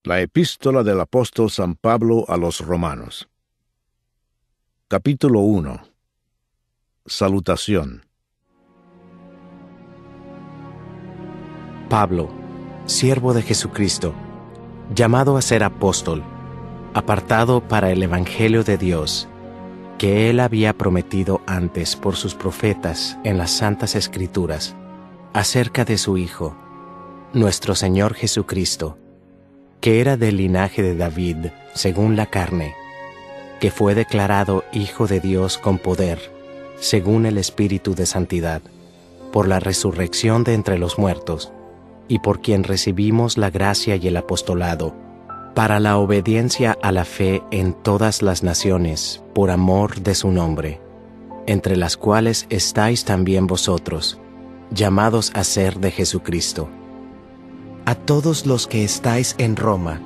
La epístola del apóstol San Pablo a los Romanos. Capítulo 1. Salutación. Pablo, siervo de Jesucristo, llamado a ser apóstol, apartado para el Evangelio de Dios, que Él había prometido antes por sus profetas en las Santas Escrituras, acerca de su Hijo, nuestro Señor Jesucristo, que era del linaje de David, según la carne, que fue declarado Hijo de Dios con poder, según el Espíritu de Santidad, por la resurrección de entre los muertos, y por quien recibimos la gracia y el apostolado, para la obediencia a la fe en todas las naciones, por amor de su nombre, entre las cuales estáis también vosotros, llamados a ser de Jesucristo. A todos los que estáis en Roma,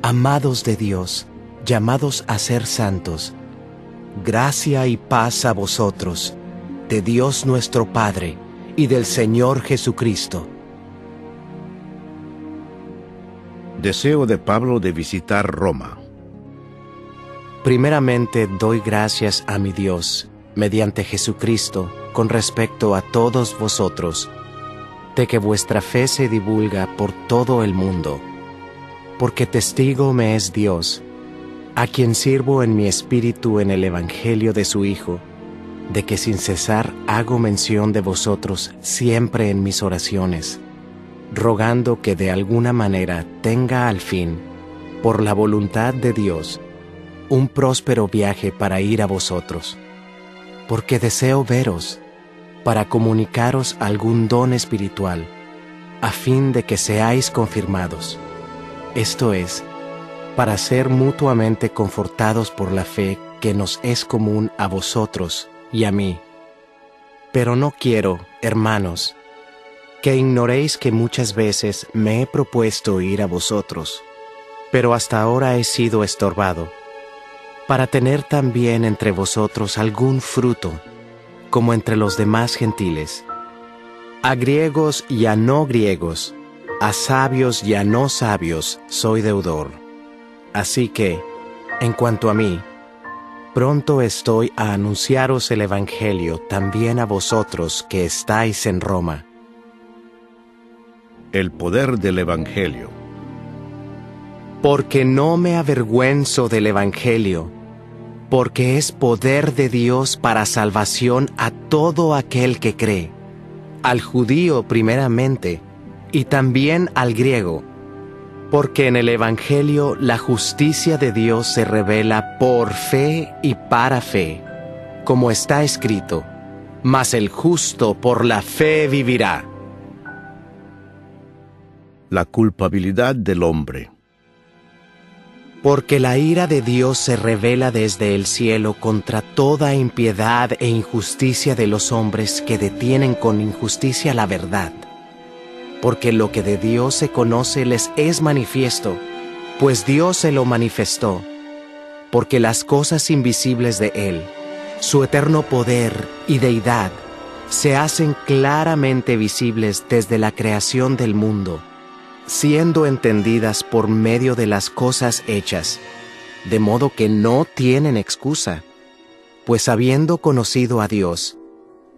amados de Dios, llamados a ser santos, gracia y paz a vosotros, de Dios nuestro Padre y del Señor Jesucristo. Deseo de Pablo de visitar Roma. Primeramente doy gracias a mi Dios, mediante Jesucristo, con respecto a todos vosotros, de que vuestra fe se divulga por todo el mundo, porque testigo me es Dios, a quien sirvo en mi espíritu en el Evangelio de su Hijo, de que sin cesar hago mención de vosotros siempre en mis oraciones, rogando que de alguna manera tenga al fin, por la voluntad de Dios, un próspero viaje para ir a vosotros, porque deseo veros, para comunicaros algún don espiritual, a fin de que seáis confirmados, esto es, para ser mutuamente confortados por la fe que nos es común a vosotros y a mí. Pero no quiero, hermanos, que ignoréis que muchas veces me he propuesto ir a vosotros, pero hasta ahora he sido estorbado, para tener también entre vosotros algún fruto, como entre los demás gentiles, a griegos y a no griegos, a sabios y a no sabios soy deudor. Así que, en cuanto a mí, pronto estoy a anunciaros el Evangelio también a vosotros que estáis en Roma. El poder del Evangelio. Porque no me avergüenzo del Evangelio, porque es poder de Dios para salvación a todo aquel que cree, al judío primeramente, y también al griego, porque en el Evangelio la justicia de Dios se revela por fe y para fe, como está escrito, mas el justo por la fe vivirá. La culpabilidad del hombre. Porque la ira de Dios se revela desde el cielo contra toda impiedad e injusticia de los hombres que detienen con injusticia la verdad. Porque lo que de Dios se conoce les es manifiesto, pues Dios se lo manifestó. Porque las cosas invisibles de Él, su eterno poder y deidad, se hacen claramente visibles desde la creación del mundo, siendo entendidas por medio de las cosas hechas, de modo que no tienen excusa, pues habiendo conocido a Dios,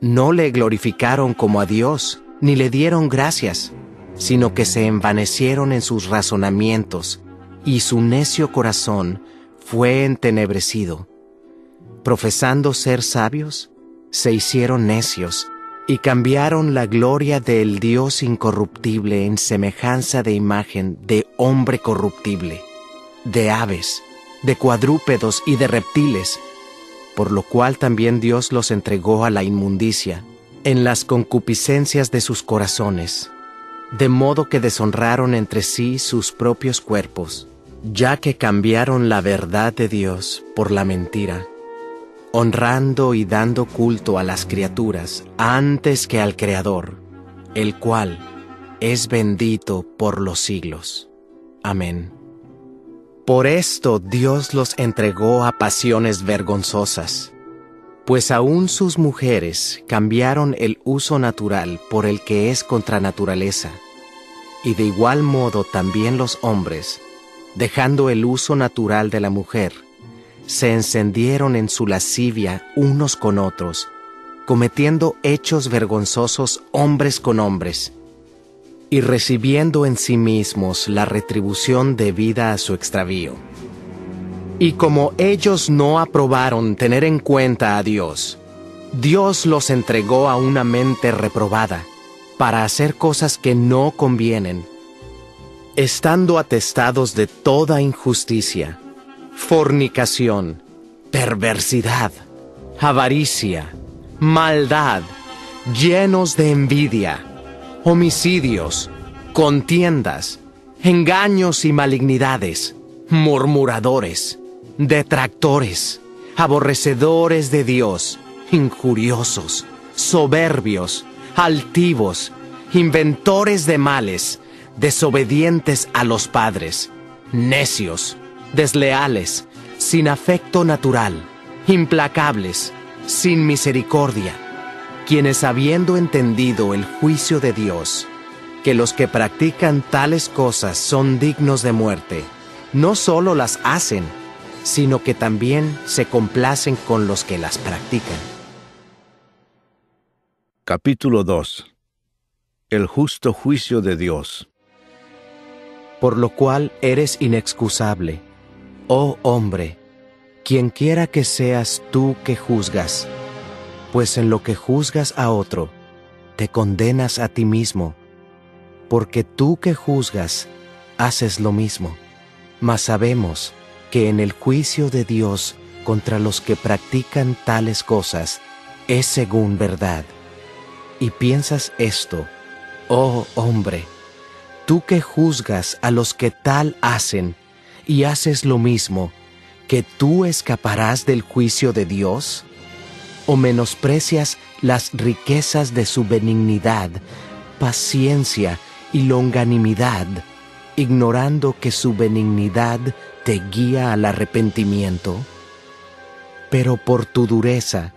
no le glorificaron como a Dios, ni le dieron gracias, sino que se envanecieron en sus razonamientos, y su necio corazón fue entenebrecido. Profesando ser sabios, se hicieron necios, y cambiaron la gloria del Dios incorruptible en semejanza de imagen de hombre corruptible, de aves, de cuadrúpedos y de reptiles, por lo cual también Dios los entregó a la inmundicia, en las concupiscencias de sus corazones, de modo que deshonraron entre sí sus propios cuerpos, ya que cambiaron la verdad de Dios por la mentira, honrando y dando culto a las criaturas antes que al Creador, el cual es bendito por los siglos. Amén. Por esto Dios los entregó a pasiones vergonzosas, pues aún sus mujeres cambiaron el uso natural por el que es contra naturaleza, y de igual modo también los hombres, dejando el uso natural de la mujer, se encendieron en su lascivia unos con otros, cometiendo hechos vergonzosos hombres con hombres, y recibiendo en sí mismos la retribución debida a su extravío. Y como ellos no aprobaron tener en cuenta a Dios, Dios los entregó a una mente reprobada, para hacer cosas que no convienen, estando atestados de toda injusticia, fornicación, perversidad, avaricia, maldad, llenos de envidia, homicidios, contiendas, engaños y malignidades, murmuradores, detractores, aborrecedores de Dios, injuriosos, soberbios, altivos, inventores de males, desobedientes a los padres, necios, desleales, sin afecto natural, implacables, sin misericordia, quienes habiendo entendido el juicio de Dios, que los que practican tales cosas son dignos de muerte, no solo las hacen, sino que también se complacen con los que las practican. Capítulo 2. El justo juicio de Dios. Por lo cual eres inexcusable, oh hombre, quienquiera que seas tú que juzgas, pues en lo que juzgas a otro, te condenas a ti mismo, porque tú que juzgas, haces lo mismo. Mas sabemos que en el juicio de Dios contra los que practican tales cosas es según verdad. Y piensas esto, oh hombre, tú que juzgas a los que tal hacen y haces lo mismo, ¿que tú escaparás del juicio de Dios? ¿O menosprecias las riquezas de su benignidad, paciencia y longanimidad, ignorando que su benignidad te guía al arrepentimiento? Pero por tu dureza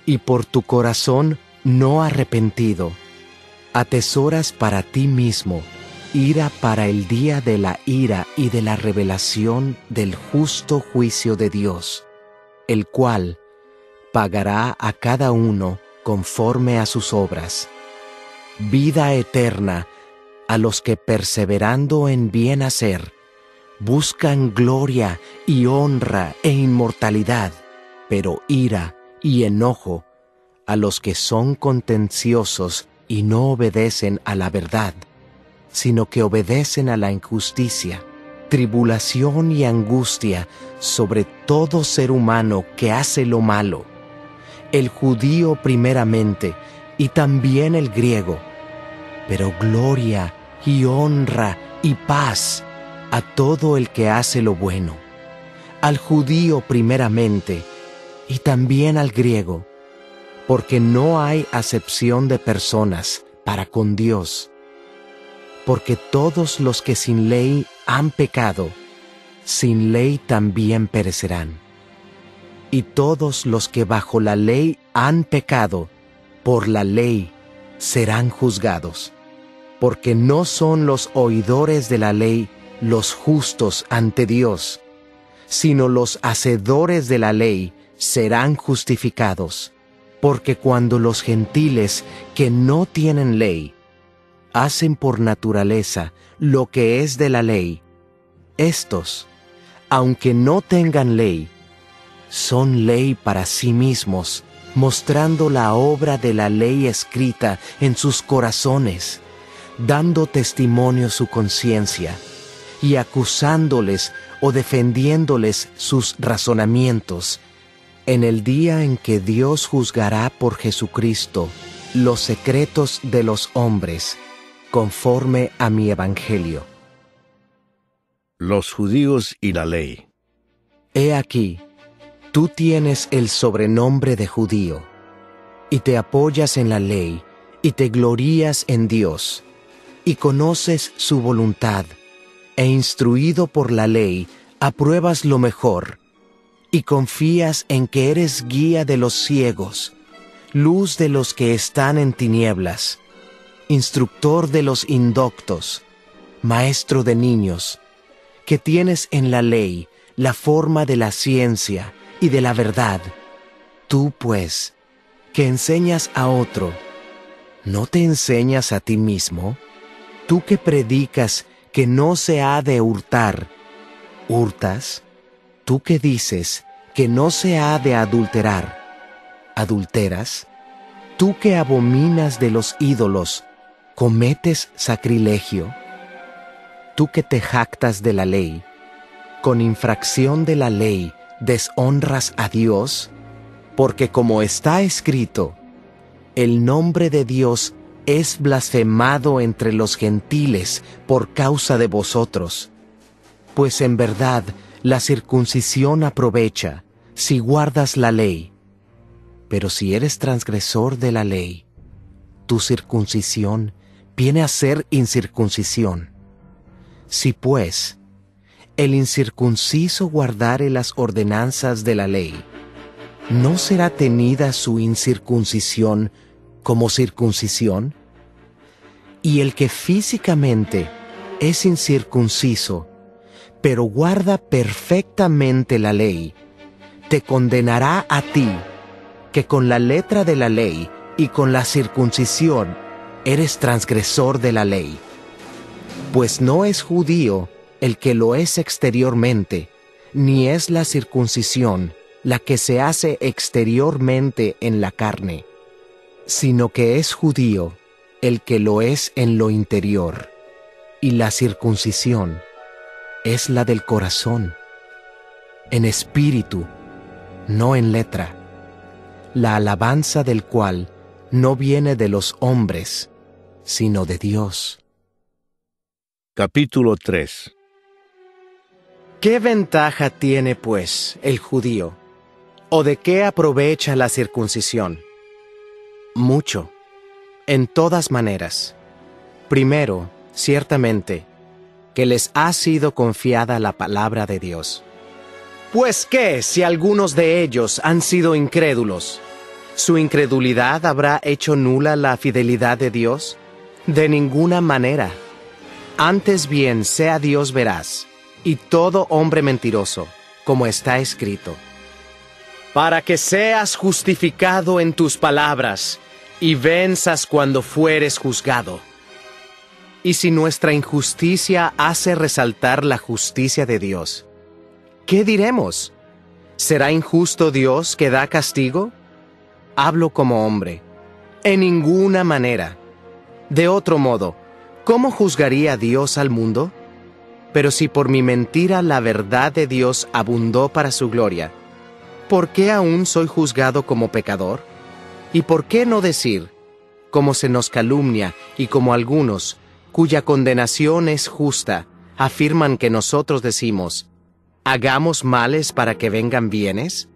y por tu corazón no arrepentido, atesoras para ti mismo ira para el día de la ira y de la revelación del justo juicio de Dios, el cual pagará a cada uno conforme a sus obras. Vida eterna a los que perseverando en bien hacer, buscan gloria y honra e inmortalidad, pero ira y enojo a los que son contenciosos y no obedecen a la verdad, sino que obedecen a la injusticia, tribulación y angustia sobre todo ser humano que hace lo malo, el judío primeramente y también el griego, pero gloria y honra y paz a todo el que hace lo bueno, al judío primeramente y también al griego, porque no hay acepción de personas para con Dios, porque todos los que sin ley han pecado, sin ley también perecerán. Y todos los que bajo la ley han pecado, por la ley serán juzgados, porque no son los oidores de la ley los justos ante Dios, sino los hacedores de la ley serán justificados. Porque cuando los gentiles que no tienen ley hacen por naturaleza lo que es de la ley, éstos, aunque no tengan ley, son ley para sí mismos, mostrando la obra de la ley escrita en sus corazones, dando testimonio su conciencia, y acusándoles o defendiéndoles sus razonamientos, en el día en que Dios juzgará por Jesucristo los secretos de los hombres, conforme a mi evangelio. Los judíos y la ley. He aquí, tú tienes el sobrenombre de judío, y te apoyas en la ley, y te glorías en Dios, y conoces su voluntad, e instruido por la ley, apruebas lo mejor, y confías en que eres guía de los ciegos, luz de los que están en tinieblas, instructor de los indoctos, maestro de niños, que tienes en la ley la forma de la ciencia y de la verdad, tú pues, que enseñas a otro, ¿no te enseñas a ti mismo? Tú que predicas que no se ha de hurtar, ¿hurtas? Tú que dices que no se ha de adulterar, ¿adulteras? Tú que abominas de los ídolos, ¿cometes sacrilegio? Tú que te jactas de la ley, con infracción de la ley deshonras a Dios, porque como está escrito, el nombre de Dios es blasfemado entre los gentiles por causa de vosotros. Pues en verdad la circuncisión aprovecha si guardas la ley. Pero si eres transgresor de la ley, tu circuncisión viene a ser incircuncisión. Si pues el incircunciso guardare las ordenanzas de la ley, ¿no será tenida su incircuncisión como circuncisión? Y el que físicamente es incircunciso, pero guarda perfectamente la ley, te condenará a ti, que con la letra de la ley y con la circuncisión eres transgresor de la ley. Pues no es judío el que lo es exteriormente, ni es la circuncisión la que se hace exteriormente en la carne, sino que es judío el que lo es en lo interior, y la circuncisión es la del corazón, en espíritu, no en letra, la alabanza del cual no viene de los hombres, sino de Dios. Capítulo 3. ¿Qué ventaja tiene, pues, el judío? ¿O de qué aprovecha la circuncisión? Mucho, en todas maneras. Primero, ciertamente, que les ha sido confiada la palabra de Dios. Pues qué, si algunos de ellos han sido incrédulos, ¿su incredulidad habrá hecho nula la fidelidad de Dios? De ninguna manera. Antes bien sea Dios veraz, y todo hombre mentiroso, como está escrito. Para que seas justificado en tus palabras, y venzas cuando fueres juzgado. Y si nuestra injusticia hace resaltar la justicia de Dios, ¿qué diremos? ¿Será injusto Dios que da castigo? Hablo como hombre. En ninguna manera. De otro modo, ¿cómo juzgaría Dios al mundo? Pero si por mi mentira la verdad de Dios abundó para su gloria, ¿por qué aún soy juzgado como pecador? ¿Y por qué no decir, como se nos calumnia y como algunos, cuya condenación es justa, afirman que nosotros decimos, ¿hagamos males para que vengan bienes?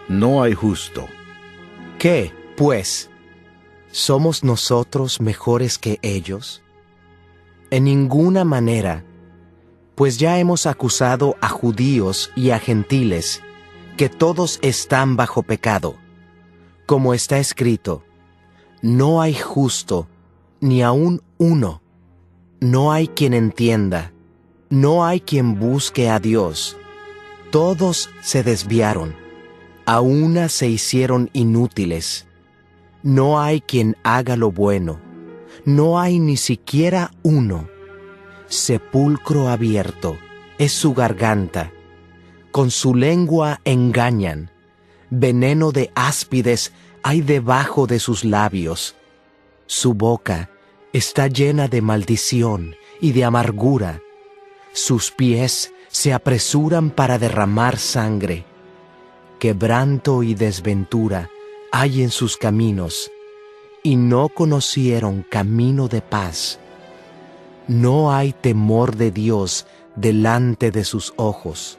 No hay justo. ¿Qué, pues? ¿Somos nosotros mejores que ellos? En ninguna manera, pues ya hemos acusado a judíos y a gentiles, que todos están bajo pecado. Como está escrito, no hay justo, ni aun uno. No hay quien entienda, no hay quien busque a Dios. Todos se desviaron, a una se hicieron inútiles. No hay quien haga lo bueno, no hay ni siquiera uno. Sepulcro abierto es su garganta, con su lengua engañan, veneno de áspides hay debajo de sus labios. Su boca está llena de maldición y de amargura. Sus pies se apresuran para derramar sangre. Quebranto y desventura hay en sus caminos, y no conocieron camino de paz. No hay temor de Dios delante de sus ojos.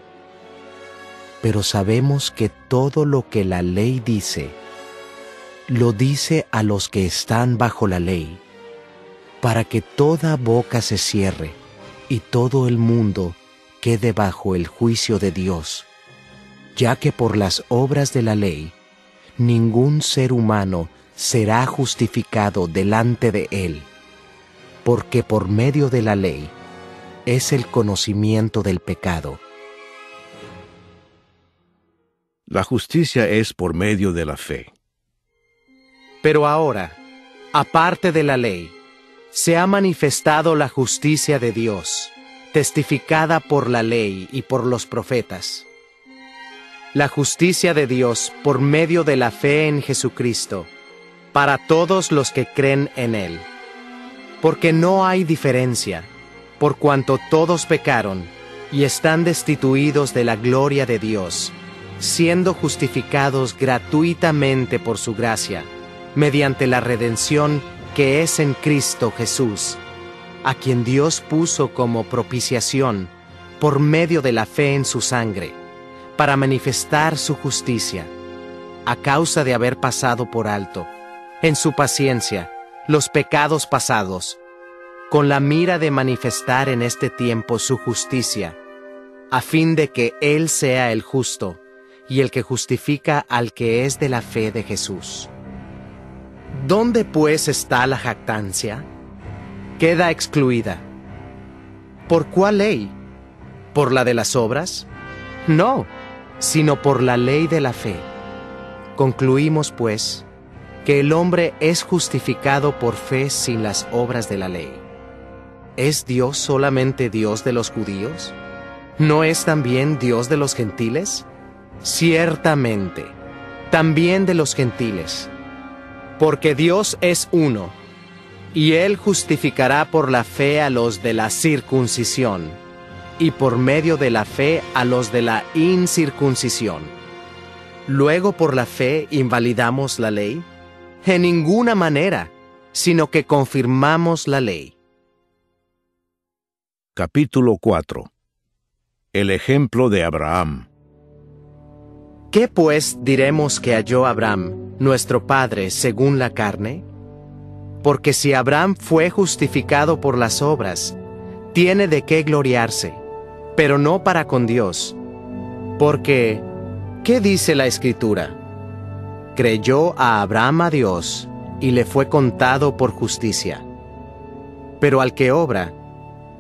Pero sabemos que todo lo que la ley dice, lo dice a los que están bajo la ley, para que toda boca se cierre y todo el mundo quede bajo el juicio de Dios, ya que por las obras de la ley, ningún ser humano será justificado delante de él, porque por medio de la ley es el conocimiento del pecado. La justicia es por medio de la fe. Pero ahora, aparte de la ley, se ha manifestado la justicia de Dios, testificada por la ley y por los profetas. La justicia de Dios por medio de la fe en Jesucristo, para todos los que creen en Él. Porque no hay diferencia, por cuanto todos pecaron y están destituidos de la gloria de Dios, siendo justificados gratuitamente por su gracia, mediante la redención que es en Cristo Jesús, a quien Dios puso como propiciación por medio de la fe en su sangre, para manifestar su justicia, a causa de haber pasado por alto, en su paciencia, los pecados pasados, con la mira de manifestar en este tiempo su justicia, a fin de que Él sea el justo y el que justifica al que es de la fe de Jesús. ¿Dónde pues está la jactancia? Queda excluida. ¿Por cuál ley? ¿Por la de las obras? No, sino por la ley de la fe. Concluimos, pues, que el hombre es justificado por fe sin las obras de la ley. ¿Es Dios solamente Dios de los judíos? ¿No es también Dios de los gentiles? Ciertamente, también de los gentiles. Porque Dios es uno, y Él justificará por la fe a los de la circuncisión, y por medio de la fe a los de la incircuncisión. ¿Luego por la fe invalidamos la ley? En ninguna manera, sino que confirmamos la ley. Capítulo 4. El ejemplo de Abraham. ¿Qué pues diremos que halló Abraham, nuestro padre, según la carne? Porque si Abraham fue justificado por las obras, tiene de qué gloriarse, pero no para con Dios. Porque, ¿qué dice la Escritura? Creyó a Abraham a Dios, y le fue contado por justicia. Pero al que obra,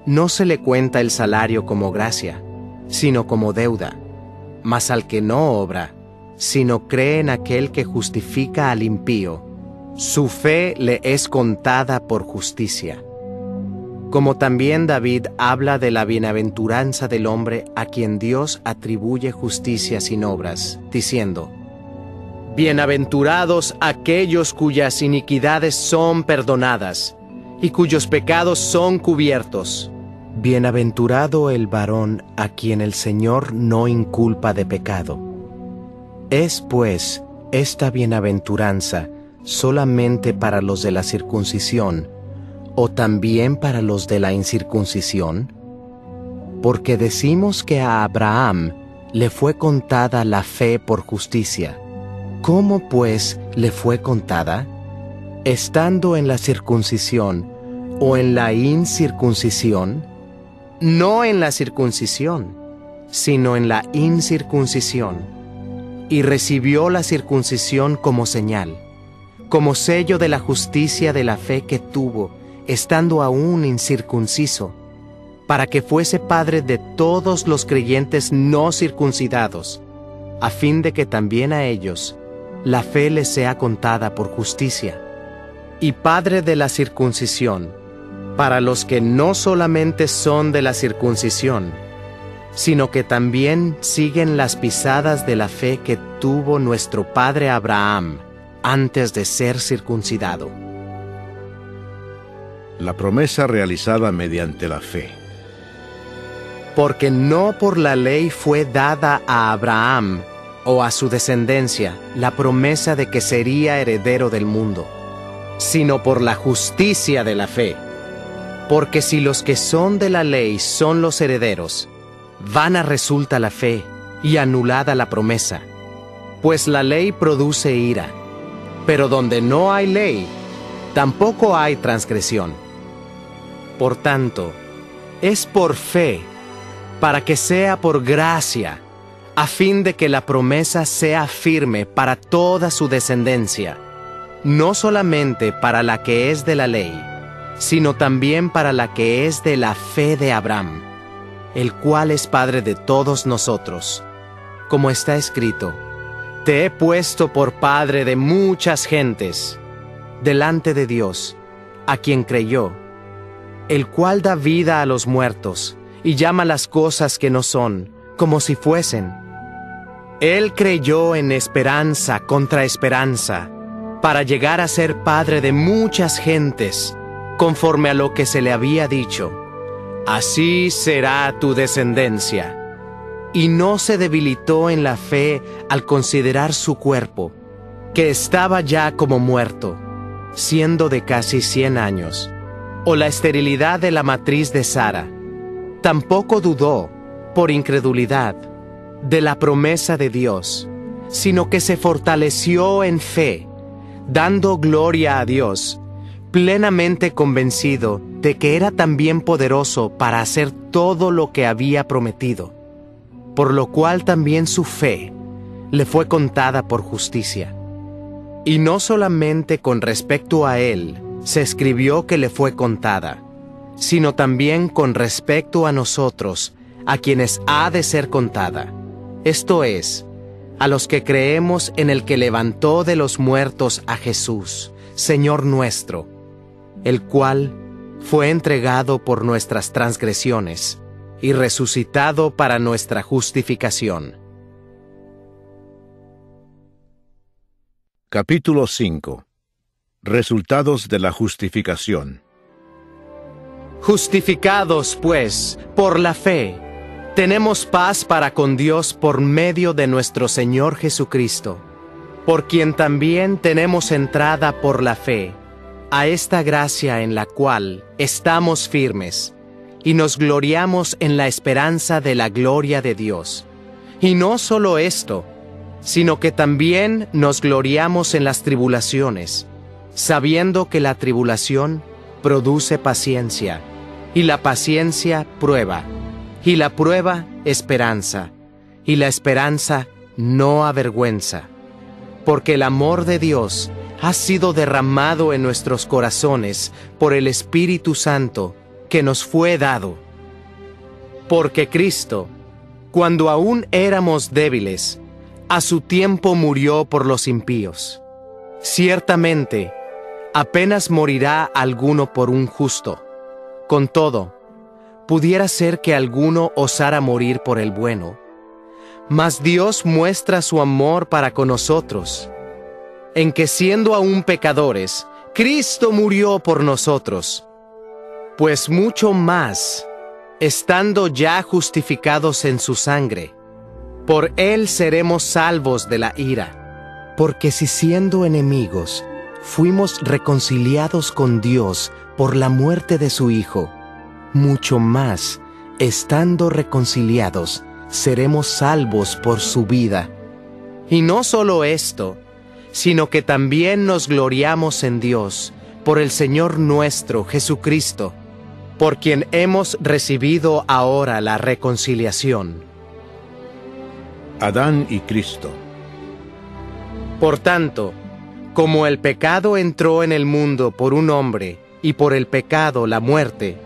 no se le cuenta el salario como gracia, sino como deuda. Mas al que no obra, sino cree en aquel que justifica al impío, su fe le es contada por justicia. Como también David habla de la bienaventuranza del hombre a quien Dios atribuye justicia sin obras, diciendo: Bienaventurados aquellos cuyas iniquidades son perdonadas, y cuyos pecados son cubiertos. Bienaventurado el varón a quien el Señor no inculpa de pecado. ¿Es, pues, esta bienaventuranza solamente para los de la circuncisión, o también para los de la incircuncisión? Porque decimos que a Abraham le fue contada la fe por justicia. ¿Cómo, pues, le fue contada? ¿Estando en la circuncisión o en la incircuncisión? No en la circuncisión, sino en la incircuncisión. Y recibió la circuncisión como señal, como sello de la justicia de la fe que tuvo, estando aún incircunciso, para que fuese padre de todos los creyentes no circuncidados, a fin de que también a ellos la fe les sea contada por justicia. Y padre de la circuncisión, para los que no solamente son de la circuncisión, sino que también siguen las pisadas de la fe que tuvo nuestro padre Abraham antes de ser circuncidado. La promesa realizada mediante la fe. Porque no por la ley fue dada a Abraham o a su descendencia la promesa de que sería heredero del mundo, sino por la justicia de la fe. Porque si los que son de la ley son los herederos, vana resulta la fe y anulada la promesa. Pues la ley produce ira, pero donde no hay ley, tampoco hay transgresión. Por tanto, es por fe, para que sea por gracia, a fin de que la promesa sea firme para toda su descendencia, no solamente para la que es de la ley, sino también para la que es de la fe de Abraham, el cual es Padre de todos nosotros. Como está escrito: Te he puesto por padre de muchas gentes, delante de Dios, a quien creyó, el cual da vida a los muertos, y llama las cosas que no son, como si fuesen. Él creyó en esperanza contra esperanza, para llegar a ser padre de muchas gentes, conforme a lo que se le había dicho: Así será tu descendencia. Y no se debilitó en la fe al considerar su cuerpo, que estaba ya como muerto, siendo de casi 100 años, o la esterilidad de la matriz de Sara. Tampoco dudó, por incredulidad, de la promesa de Dios, sino que se fortaleció en fe, dando gloria a Dios, plenamente convencido de que era también poderoso para hacer todo lo que había prometido, por lo cual también su fe le fue contada por justicia. Y no solamente con respecto a él se escribió que le fue contada, sino también con respecto a nosotros, a quienes ha de ser contada, esto es, a los que creemos en el que levantó de los muertos a Jesús, Señor nuestro, el cual fue entregado por nuestras transgresiones y resucitado para nuestra justificación. Capítulo 5. Resultados de la justificación. Justificados, pues, por la fe, tenemos paz para con Dios por medio de nuestro Señor Jesucristo, por quien también tenemos entrada por la fe a esta gracia en la cual estamos firmes, y nos gloriamos en la esperanza de la gloria de Dios. Y no solo esto, sino que también nos gloriamos en las tribulaciones, sabiendo que la tribulación produce paciencia, y la paciencia prueba, y la prueba esperanza, y la esperanza no avergüenza, porque el amor de Dios ha sido derramado en nuestros corazones por el Espíritu Santo que nos fue dado. Porque Cristo, cuando aún éramos débiles, a su tiempo murió por los impíos. Ciertamente, apenas morirá alguno por un justo. Con todo, pudiera ser que alguno osara morir por el bueno. Mas Dios muestra su amor para con nosotros, en que siendo aún pecadores, Cristo murió por nosotros. Pues mucho más, estando ya justificados en su sangre, por él seremos salvos de la ira. Porque si siendo enemigos, fuimos reconciliados con Dios por la muerte de su Hijo, mucho más, estando reconciliados, seremos salvos por su vida. Y no solo esto, sino que también nos gloriamos en Dios, por el Señor nuestro Jesucristo, por quien hemos recibido ahora la reconciliación. Adán y Cristo. Por tanto, como el pecado entró en el mundo por un hombre, y por el pecado la muerte,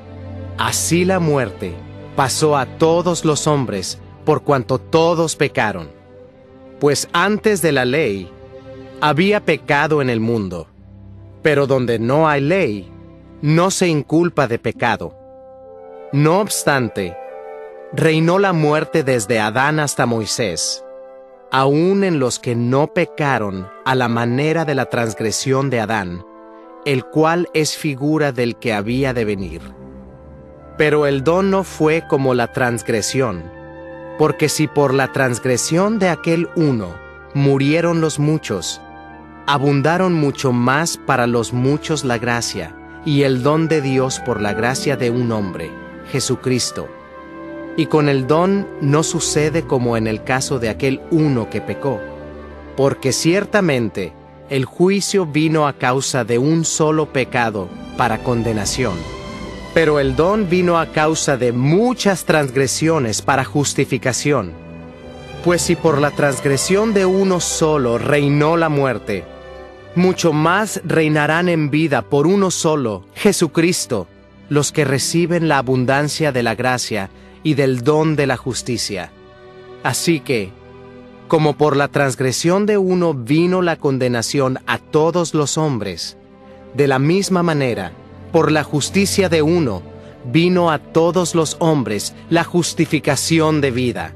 así la muerte pasó a todos los hombres, por cuanto todos pecaron. Pues antes de la ley, había pecado en el mundo, pero donde no hay ley, no se inculpa de pecado. No obstante, reinó la muerte desde Adán hasta Moisés, aun en los que no pecaron a la manera de la transgresión de Adán, el cual es figura del que había de venir. Pero el don no fue como la transgresión, porque si por la transgresión de aquel uno murieron los muchos, abundaron mucho más para los muchos la gracia y el don de Dios por la gracia de un hombre, Jesucristo. Y con el don no sucede como en el caso de aquel uno que pecó, porque ciertamente el juicio vino a causa de un solo pecado para condenación, pero el don vino a causa de muchas transgresiones para justificación. Pues si por la transgresión de uno solo reinó la muerte, mucho más reinarán en vida por uno solo, Jesucristo, los que reciben la abundancia de la gracia y del don de la justicia. Así que, como por la transgresión de uno vino la condenación a todos los hombres, de la misma manera, por la justicia de uno, vino a todos los hombres la justificación de vida.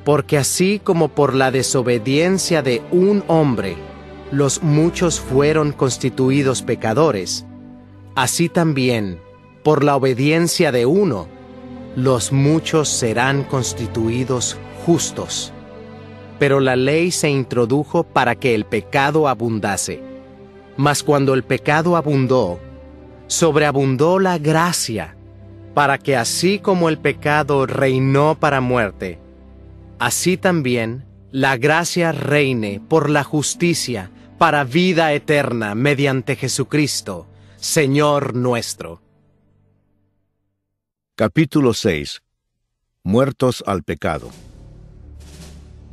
Porque así como por la desobediencia de un hombre, los muchos fueron constituidos pecadores, así también, por la obediencia de uno, los muchos serán constituidos justos. Pero la ley se introdujo para que el pecado abundase. Mas cuando el pecado abundó, sobreabundó la gracia, para que así como el pecado reinó para muerte, así también la gracia reine por la justicia para vida eterna mediante Jesucristo, Señor nuestro. Capítulo 6. Muertos al pecado.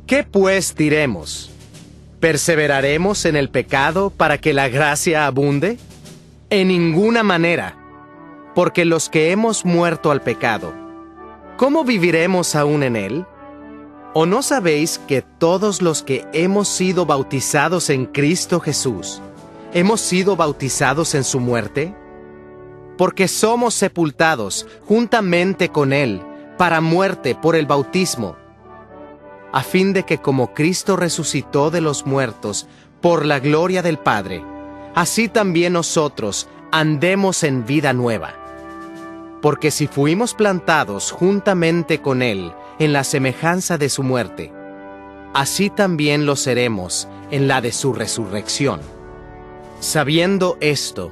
¿Qué pues diremos? ¿Perseveraremos en el pecado para que la gracia abunde? En ninguna manera, porque los que hemos muerto al pecado, ¿cómo viviremos aún en él? ¿O no sabéis que todos los que hemos sido bautizados en Cristo Jesús, hemos sido bautizados en su muerte? Porque somos sepultados juntamente con él para muerte por el bautismo, a fin de que como Cristo resucitó de los muertos por la gloria del Padre, así también nosotros andemos en vida nueva. Porque si fuimos plantados juntamente con él en la semejanza de su muerte, así también lo seremos en la de su resurrección. Sabiendo esto,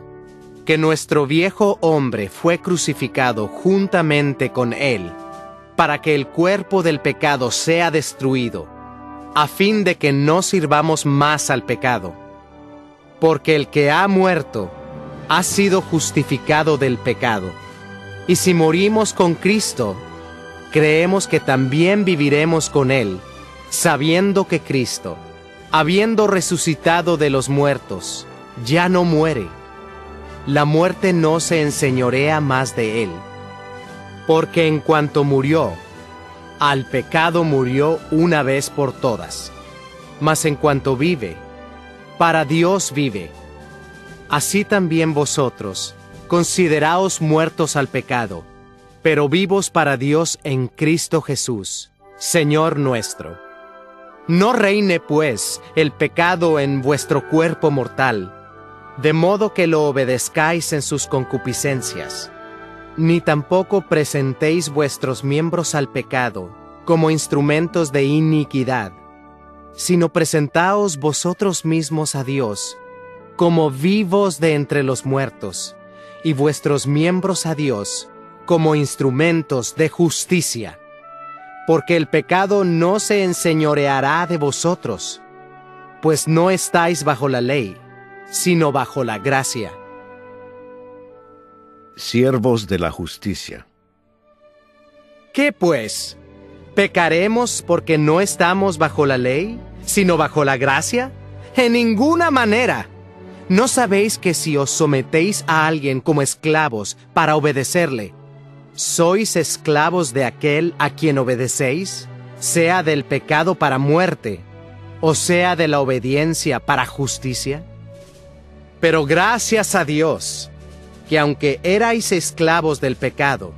que nuestro viejo hombre fue crucificado juntamente con él, para que el cuerpo del pecado sea destruido, a fin de que no sirvamos más al pecado. Porque el que ha muerto ha sido justificado del pecado. Y si morimos con Cristo, creemos que también viviremos con él, sabiendo que Cristo, habiendo resucitado de los muertos, ya no muere. La muerte no se enseñorea más de él. Porque en cuanto murió, al pecado murió una vez por todas. Mas en cuanto vive, para Dios vive. Así también vosotros, consideraos muertos al pecado, pero vivos para Dios en Cristo Jesús, Señor nuestro. No reine, pues, el pecado en vuestro cuerpo mortal, de modo que lo obedezcáis en sus concupiscencias. Ni tampoco presentéis vuestros miembros al pecado como instrumentos de iniquidad, sino presentaos vosotros mismos a Dios como vivos de entre los muertos, y vuestros miembros a Dios como instrumentos de justicia. Porque el pecado no se enseñoreará de vosotros, pues no estáis bajo la ley, sino bajo la gracia. Siervos de la justicia. ¿Qué pues? ¿Pecaremos porque no estamos bajo la ley, sino bajo la gracia? En ninguna manera. ¿No sabéis que si os sometéis a alguien como esclavos para obedecerle, sois esclavos de aquel a quien obedecéis, sea del pecado para muerte, o sea de la obediencia para justicia? Pero gracias a Dios, que aunque erais esclavos del pecado,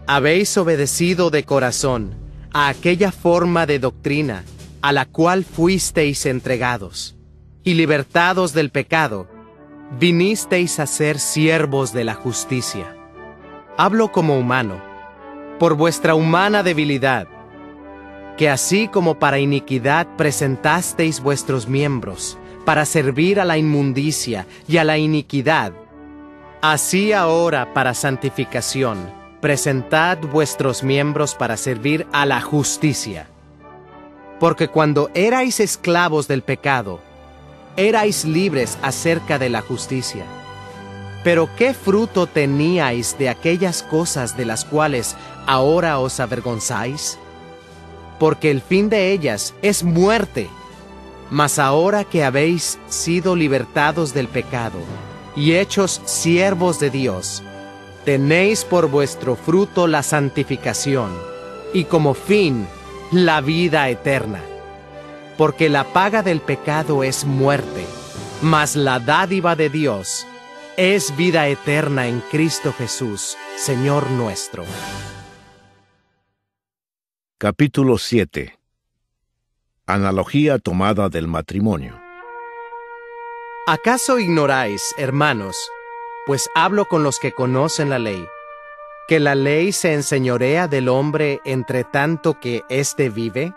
habéis obedecido de corazón a aquella forma de doctrina a la cual fuisteis entregados, y libertados del pecado, vinisteis a ser siervos de la justicia. Hablo como humano, por vuestra humana debilidad, que así como para iniquidad presentasteis vuestros miembros para servir a la inmundicia y a la iniquidad, así ahora para santificación presentad vuestros miembros para servir a la justicia. Porque cuando erais esclavos del pecado, erais libres acerca de la justicia. Pero ¿qué fruto teníais de aquellas cosas de las cuales ahora os avergonzáis? Porque el fin de ellas es muerte. Mas ahora que habéis sido libertados del pecado y hechos siervos de Dios, tenéis por vuestro fruto la santificación y como fin la vida eterna. Porque la paga del pecado es muerte, mas la dádiva de Dios es vida eterna en Cristo Jesús, Señor nuestro. Capítulo 7. Analogía tomada del matrimonio. ¿Acaso ignoráis, hermanos, pues hablo con los que conocen la ley, que la ley se enseñorea del hombre entre tanto que éste vive?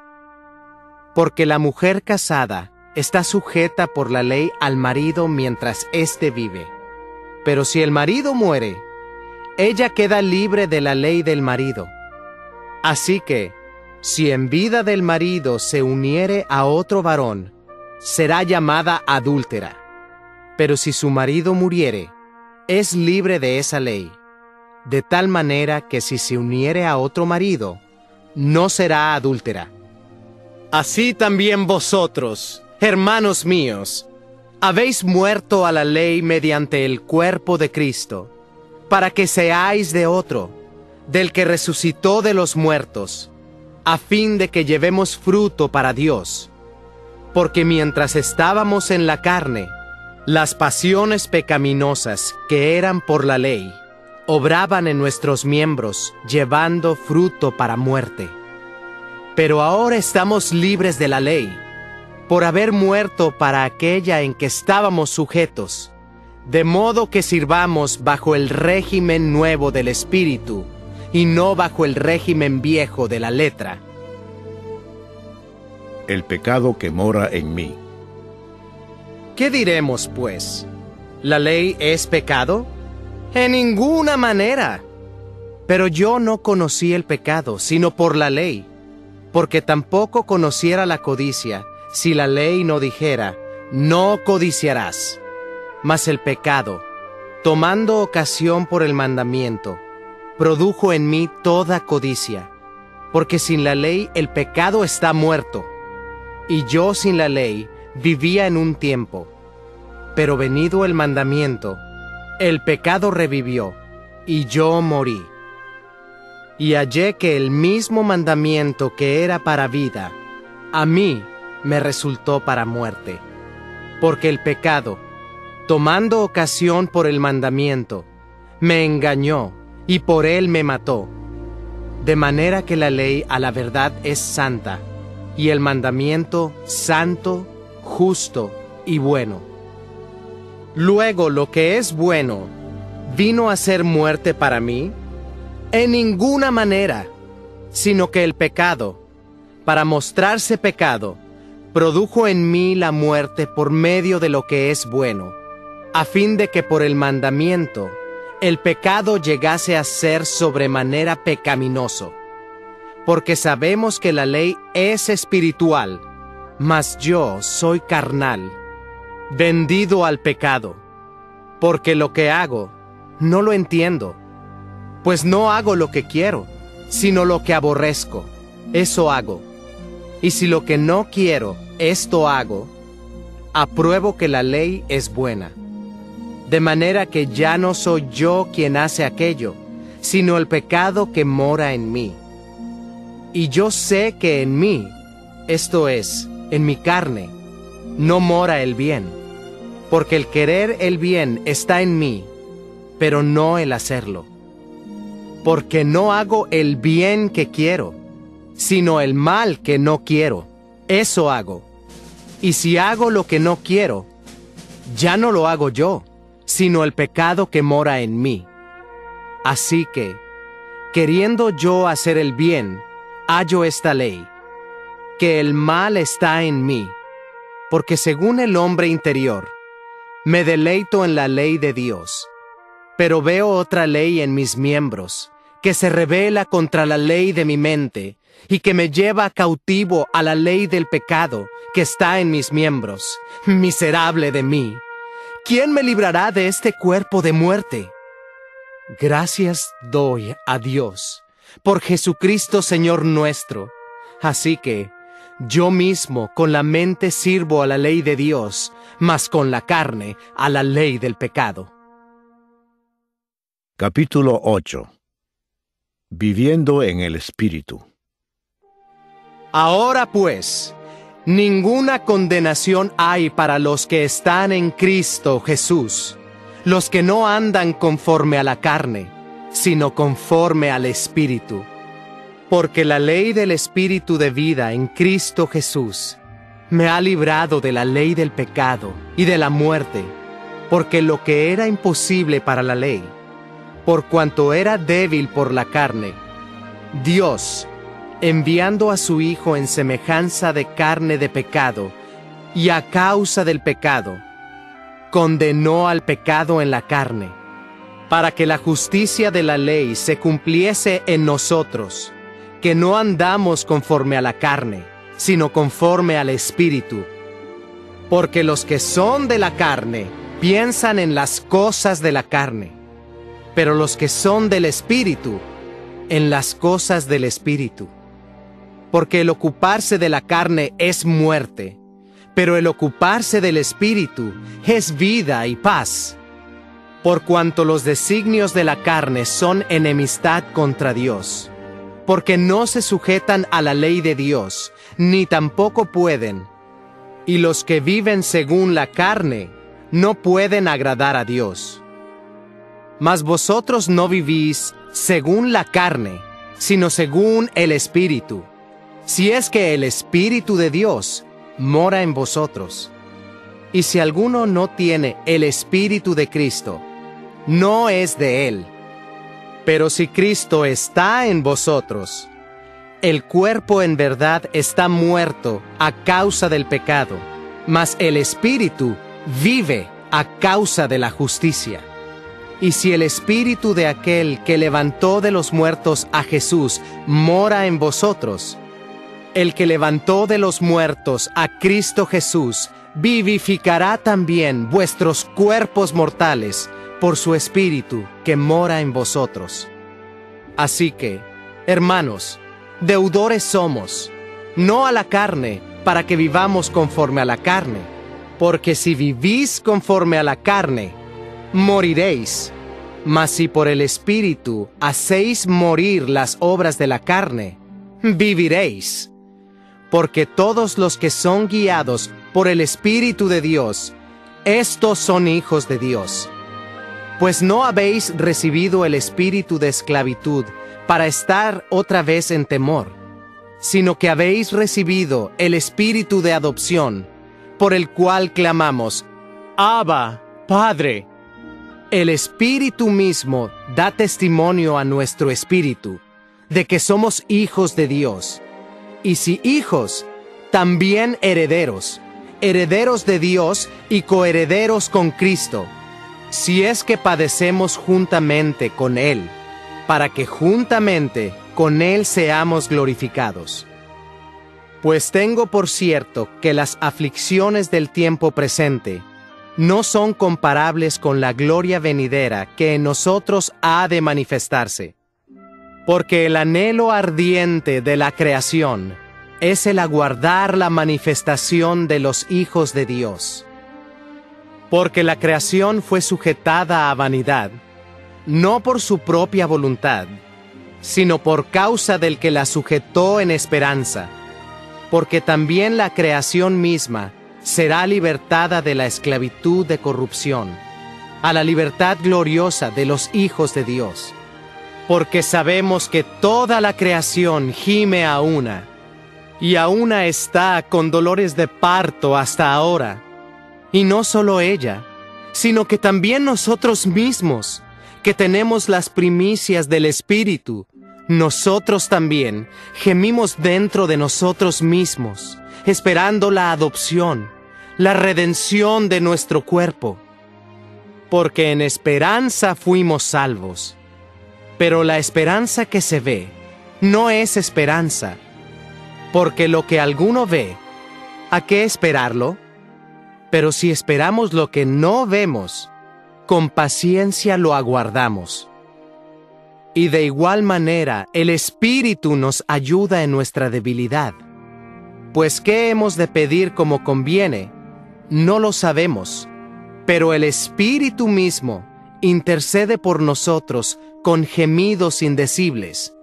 Porque la mujer casada está sujeta por la ley al marido mientras éste vive. Pero si el marido muere, ella queda libre de la ley del marido. Así que, si en vida del marido se uniere a otro varón, será llamada adúltera. Pero si su marido muriere, es libre de esa ley, de tal manera que si se uniere a otro marido, no será adúltera. Así también vosotros, hermanos míos, habéis muerto a la ley mediante el cuerpo de Cristo, para que seáis de otro, del que resucitó de los muertos, a fin de que llevemos fruto para Dios. Porque mientras estábamos en la carne, las pasiones pecaminosas que eran por la ley, obraban en nuestros miembros, llevando fruto para muerte. Pero ahora estamos libres de la ley, por haber muerto para aquella en que estábamos sujetos, de modo que sirvamos bajo el régimen nuevo del Espíritu, y no bajo el régimen viejo de la letra. El pecado que mora en mí. ¿Qué diremos, pues? ¿La ley es pecado? En ninguna manera. Pero yo no conocí el pecado, sino por la ley, porque tampoco conociera la codicia, si la ley no dijera, no codiciarás. Mas el pecado, tomando ocasión por el mandamiento, produjo en mí toda codicia, porque sin la ley el pecado está muerto, y yo sin la ley vivía en un tiempo. Pero venido el mandamiento, el pecado revivió, y yo morí. Y hallé que el mismo mandamiento que era para vida, a mí me resultó para muerte. Porque el pecado, tomando ocasión por el mandamiento, me engañó, y por él me mató. De manera que la ley a la verdad es santa, y el mandamiento santo, justo y bueno. Luego lo que es bueno, ¿vino a ser muerte para mí? En ninguna manera, sino que el pecado, para mostrarse pecado, produjo en mí la muerte por medio de lo que es bueno, a fin de que por el mandamiento el pecado llegase a ser sobremanera pecaminoso. Porque sabemos que la ley es espiritual, mas yo soy carnal, vendido al pecado. Porque lo que hago, no lo entiendo, pues no hago lo que quiero, sino lo que aborrezco, eso hago. Y si lo que no quiero, esto hago, apruebo que la ley es buena. De manera que ya no soy yo quien hace aquello, sino el pecado que mora en mí. Y yo sé que en mí, esto es, en mi carne, no mora el bien, porque el querer el bien está en mí, pero no el hacerlo. Porque no hago el bien que quiero, sino el mal que no quiero, eso hago. Y si hago lo que no quiero, ya no lo hago yo, sino el pecado que mora en mí. Así que, queriendo yo hacer el bien, hallo esta ley, que el mal está en mí, porque según el hombre interior, me deleito en la ley de Dios, pero veo otra ley en mis miembros, que se rebela contra la ley de mi mente, y que me lleva cautivo a la ley del pecado que está en mis miembros. Miserable de mí, ¿quién me librará de este cuerpo de muerte? Gracias doy a Dios por Jesucristo Señor nuestro. Así que, yo mismo con la mente sirvo a la ley de Dios, mas con la carne a la ley del pecado. Capítulo 8. Viviendo en el Espíritu. Ahora pues, ninguna condenación hay para los que están en Cristo Jesús, los que no andan conforme a la carne, sino conforme al Espíritu. Porque la ley del Espíritu de vida en Cristo Jesús me ha librado de la ley del pecado y de la muerte, porque lo que era imposible para la ley, por cuanto era débil por la carne, Dios, enviando a su Hijo en semejanza de carne de pecado, y a causa del pecado, condenó al pecado en la carne, para que la justicia de la ley se cumpliese en nosotros, que no andamos conforme a la carne, sino conforme al Espíritu. Porque los que son de la carne piensan en las cosas de la carne, pero los que son del Espíritu, en las cosas del Espíritu. Porque el ocuparse de la carne es muerte, pero el ocuparse del Espíritu es vida y paz. Por cuanto los designios de la carne son enemistad contra Dios, porque no se sujetan a la ley de Dios, ni tampoco pueden. Y los que viven según la carne no pueden agradar a Dios. Mas vosotros no vivís según la carne, sino según el Espíritu, si es que el Espíritu de Dios mora en vosotros. Y si alguno no tiene el Espíritu de Cristo, no es de él. Pero si Cristo está en vosotros, el cuerpo en verdad está muerto a causa del pecado, mas el Espíritu vive a causa de la justicia. Y si el Espíritu de aquel que levantó de los muertos a Jesús mora en vosotros, el que levantó de los muertos a Cristo Jesús vivificará también vuestros cuerpos mortales por su Espíritu que mora en vosotros. Así que, hermanos, deudores somos, no a la carne, para que vivamos conforme a la carne, porque si vivís conforme a la carne, moriréis. Mas si por el Espíritu hacéis morir las obras de la carne, viviréis. Porque todos los que son guiados por el Espíritu de Dios, estos son hijos de Dios. Pues no habéis recibido el espíritu de esclavitud para estar otra vez en temor, sino que habéis recibido el espíritu de adopción, por el cual clamamos, Abba, Padre. El Espíritu mismo da testimonio a nuestro espíritu de que somos hijos de Dios, y si hijos, también herederos, herederos de Dios y coherederos con Cristo, si es que padecemos juntamente con Él, para que juntamente con Él seamos glorificados. Pues tengo por cierto que las aflicciones del tiempo presente no son comparables con la gloria venidera que en nosotros ha de manifestarse. Porque el anhelo ardiente de la creación es el aguardar la manifestación de los hijos de Dios. Porque la creación fue sujetada a vanidad, no por su propia voluntad, sino por causa del que la sujetó en esperanza, porque también la creación misma será libertada de la esclavitud de corrupción, a la libertad gloriosa de los hijos de Dios. Porque sabemos que toda la creación gime a una, y a una está con dolores de parto hasta ahora. Y no solo ella, sino que también nosotros mismos, que tenemos las primicias del Espíritu, nosotros también gemimos dentro de nosotros mismos, esperando la adopción, la redención de nuestro cuerpo. Porque en esperanza fuimos salvos. Pero la esperanza que se ve no es esperanza, porque lo que alguno ve, ¿a qué esperarlo? Pero si esperamos lo que no vemos, con paciencia lo aguardamos. Y de igual manera, el Espíritu nos ayuda en nuestra debilidad, Pues ¿qué hemos de pedir como conviene? No lo sabemos, pero el Espíritu mismo intercede por nosotros con gemidos indecibles.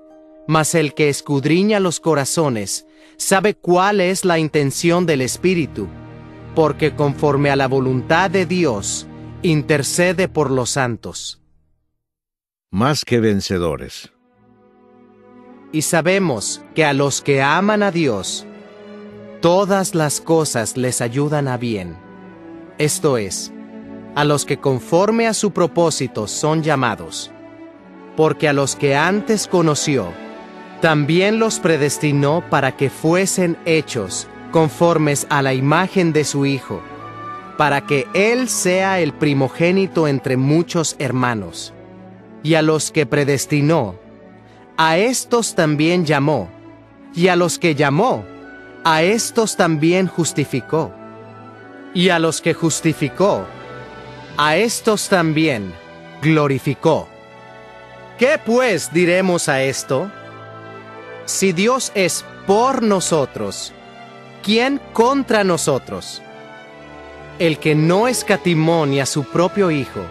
Mas el que escudriña los corazones sabe cuál es la intención del Espíritu, porque conforme a la voluntad de Dios, intercede por los santos. Más que vencedores. Y sabemos que a los que aman a Dios, todas las cosas les ayudan a bien. Esto es, a los que conforme a su propósito son llamados. Porque a los que antes conoció, también los predestinó para que fuesen hechos conformes a la imagen de su Hijo, para que Él sea el primogénito entre muchos hermanos. Y a los que predestinó, a estos también llamó, y a los que llamó, a estos también justificó, y a los que justificó, a estos también glorificó. ¿Qué pues diremos a esto? Si Dios es por nosotros, ¿quién contra nosotros? El que no escatimó ni a su propio Hijo,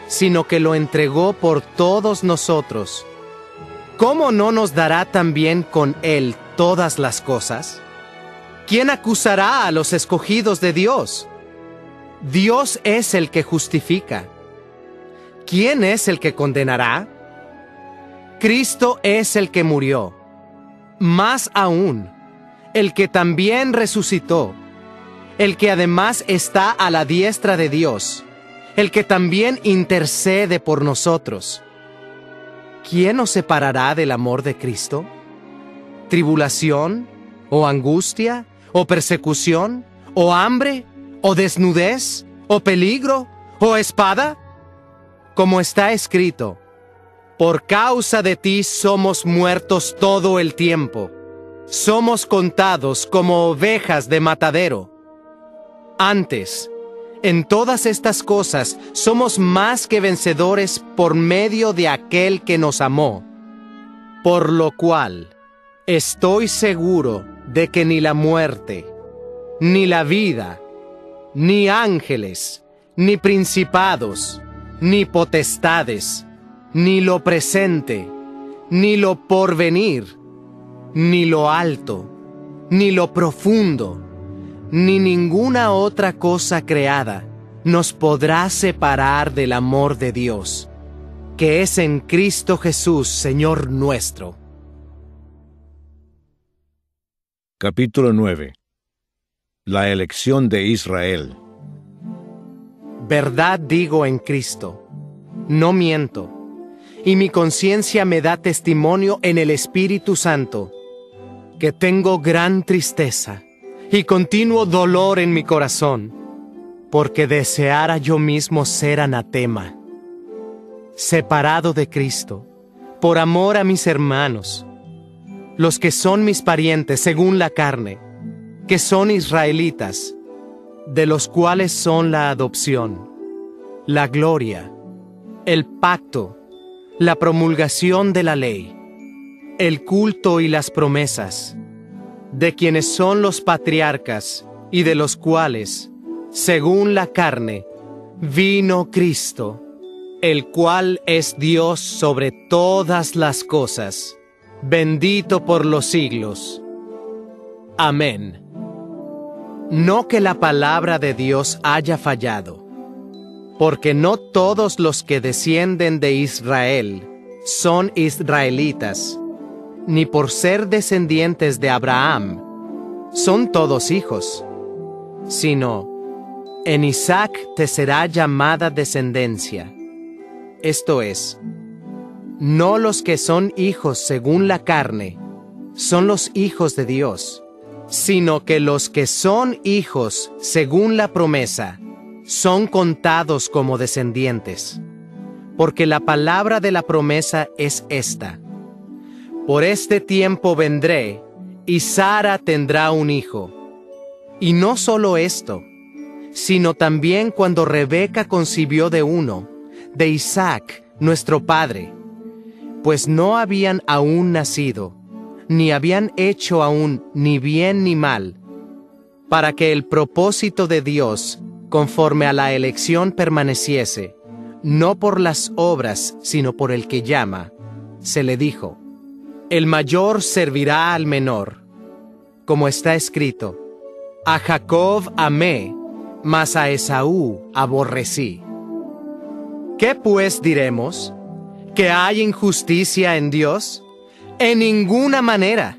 sino que lo entregó por todos nosotros, ¿cómo no nos dará también con Él todas las cosas? ¿Quién acusará a los escogidos de Dios? Dios es el que justifica. ¿Quién es el que condenará? Cristo es el que murió, más aún, el que también resucitó, el que además está a la diestra de Dios, el que también intercede por nosotros. ¿Quién nos separará del amor de Cristo? ¿Tribulación, o angustia, o persecución, o hambre, o desnudez, o peligro, o espada? Como está escrito, por causa de ti somos muertos todo el tiempo. Somos contados como ovejas de matadero. Antes, en todas estas cosas somos más que vencedores por medio de aquel que nos amó. Por lo cual, estoy seguro de que ni la muerte, ni la vida, ni ángeles, ni principados, ni potestades, ni lo presente, ni lo porvenir, ni lo alto, ni lo profundo, ni ninguna otra cosa creada nos podrá separar del amor de Dios, que es en Cristo Jesús, Señor nuestro. Capítulo 9. La elección de Israel. Verdad digo en Cristo, no miento, y mi conciencia me da testimonio en el Espíritu Santo, que tengo gran tristeza y continuo dolor en mi corazón, porque deseara yo mismo ser anatema, separado de Cristo, por amor a mis hermanos, los que son mis parientes según la carne, que son israelitas, de los cuales son la adopción, la gloria, el pacto, la promulgación de la ley, el culto y las promesas, de quienes son los patriarcas y de los cuales, según la carne, vino Cristo, el cual es Dios sobre todas las cosas, bendito por los siglos. Amén. No que la palabra de Dios haya fallado, porque no todos los que descienden de Israel son israelitas, ni por ser descendientes de Abraham son todos hijos, sino en Isaac te será llamada descendencia. Esto es, no los que son hijos según la carne son los hijos de Dios, sino que los que son hijos según la promesa son contados como descendientes, porque la palabra de la promesa es esta: por este tiempo vendré, y Sara tendrá un hijo. Y no solo esto, sino también cuando Rebeca concibió de uno, de Isaac, nuestro padre, pues no habían aún nacido, ni habían hecho aún ni bien ni mal, para que el propósito de Dios, conforme a la elección, permaneciese, no por las obras, sino por el que llama, se le dijo: el mayor servirá al menor. Como está escrito: a Jacob amé, mas a Esaú aborrecí. ¿Qué pues diremos? ¿Que hay injusticia en Dios? En ninguna manera.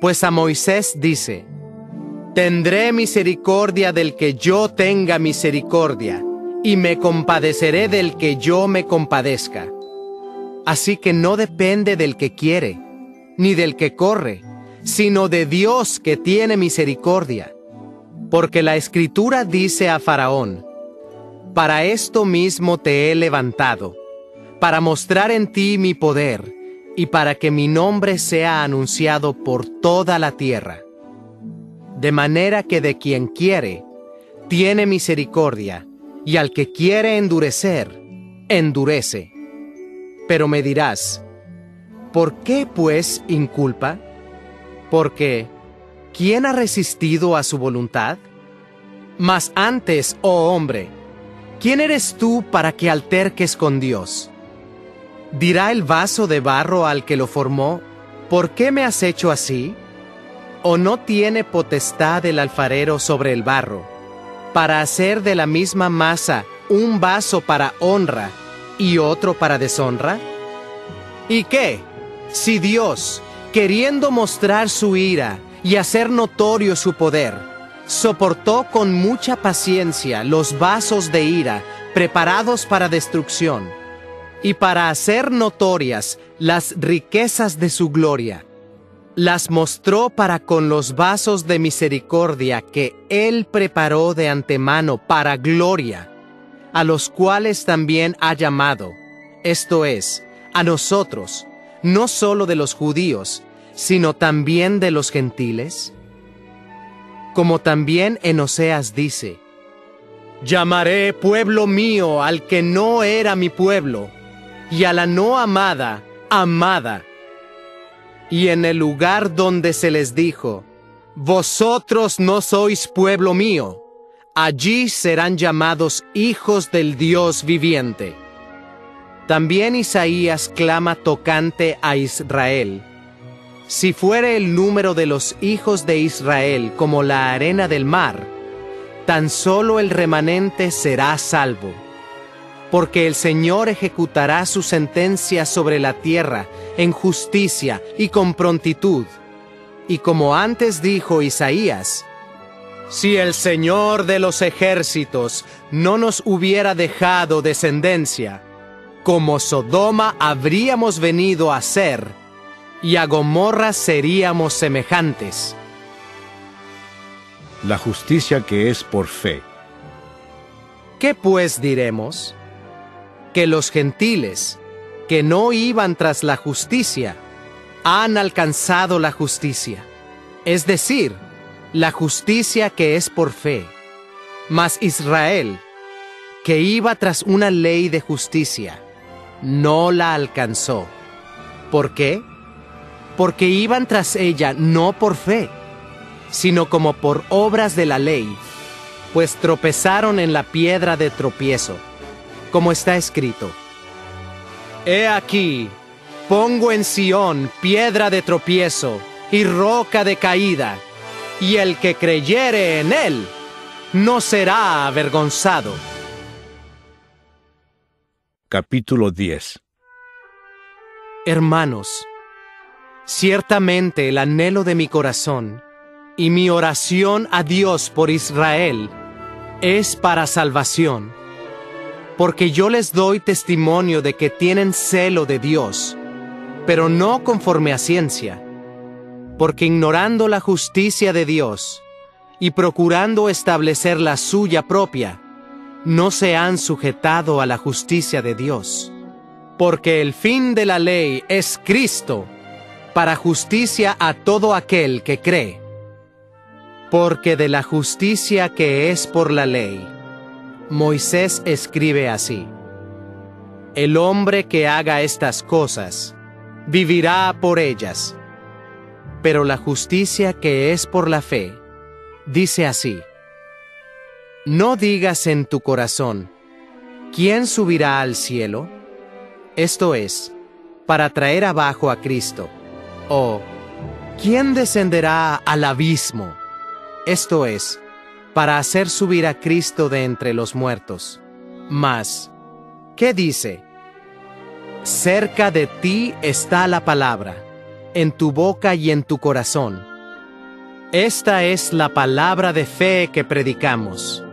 Pues a Moisés dice: tendré misericordia del que yo tenga misericordia, y me compadeceré del que yo me compadezca. Así que no depende del que quiere, ni del que corre, sino de Dios que tiene misericordia. Porque la Escritura dice a Faraón: para esto mismo te he levantado, para mostrar en ti mi poder, y para que mi nombre sea anunciado por toda la tierra. De manera que de quien quiere, tiene misericordia, y al que quiere endurecer, endurece. Pero me dirás: ¿por qué pues inculpa? Porque ¿quién ha resistido a su voluntad? Mas antes, oh hombre, ¿quién eres tú para que alterques con Dios? ¿Dirá el vaso de barro al que lo formó: ¿por qué me has hecho así? ¿O no tiene potestad el alfarero sobre el barro, para hacer de la misma masa un vaso para honra y otro para deshonra? ¿Y qué? Si Dios, queriendo mostrar su ira y hacer notorio su poder, soportó con mucha paciencia los vasos de ira preparados para destrucción, y para hacer notorias las riquezas de su gloria, las mostró para con los vasos de misericordia que Él preparó de antemano para gloria, a los cuales también ha llamado, esto es, a nosotros, no solo de los judíos, sino también de los gentiles? Como también en Oseas dice: llamaré pueblo mío al que no era mi pueblo, y a la no amada, amada. Y en el lugar donde se les dijo: vosotros no sois pueblo mío, allí serán llamados hijos del Dios viviente. También Isaías clama tocante a Israel: si fuere el número de los hijos de Israel como la arena del mar, tan solo el remanente será salvo. Porque el Señor ejecutará su sentencia sobre la tierra en justicia y con prontitud. Y como antes dijo Isaías: si el Señor de los ejércitos no nos hubiera dejado descendencia, como Sodoma habríamos venido a ser, y a Gomorra seríamos semejantes. La justicia que es por fe. ¿Qué pues diremos? Que los gentiles, que no iban tras la justicia, han alcanzado la justicia, es decir, la justicia que es por fe. Mas Israel, que iba tras una ley de justicia, no la alcanzó. ¿Por qué? Porque iban tras ella no por fe, sino como por obras de la ley, pues tropezaron en la piedra de tropiezo. Como está escrito: he aquí, pongo en Sión piedra de tropiezo y roca de caída, y el que creyere en él no será avergonzado. Capítulo 10. Hermanos, ciertamente el anhelo de mi corazón y mi oración a Dios por Israel es para salvación, porque yo les doy testimonio de que tienen celo de Dios, pero no conforme a ciencia, porque ignorando la justicia de Dios y procurando establecer la suya propia, no se han sujetado a la justicia de Dios. Porque el fin de la ley es Cristo, para justicia a todo aquel que cree. Porque de la justicia que es por la ley, Moisés escribe así: el hombre que haga estas cosas, vivirá por ellas. Pero la justicia que es por la fe, dice así: no digas en tu corazón, ¿quién subirá al cielo? Esto es, para traer abajo a Cristo. O, ¿quién descenderá al abismo? Esto es, para hacer subir a Cristo de entre los muertos. Mas, ¿qué dice? Cerca de ti está la palabra, en tu boca y en tu corazón. Esta es la palabra de fe que predicamos,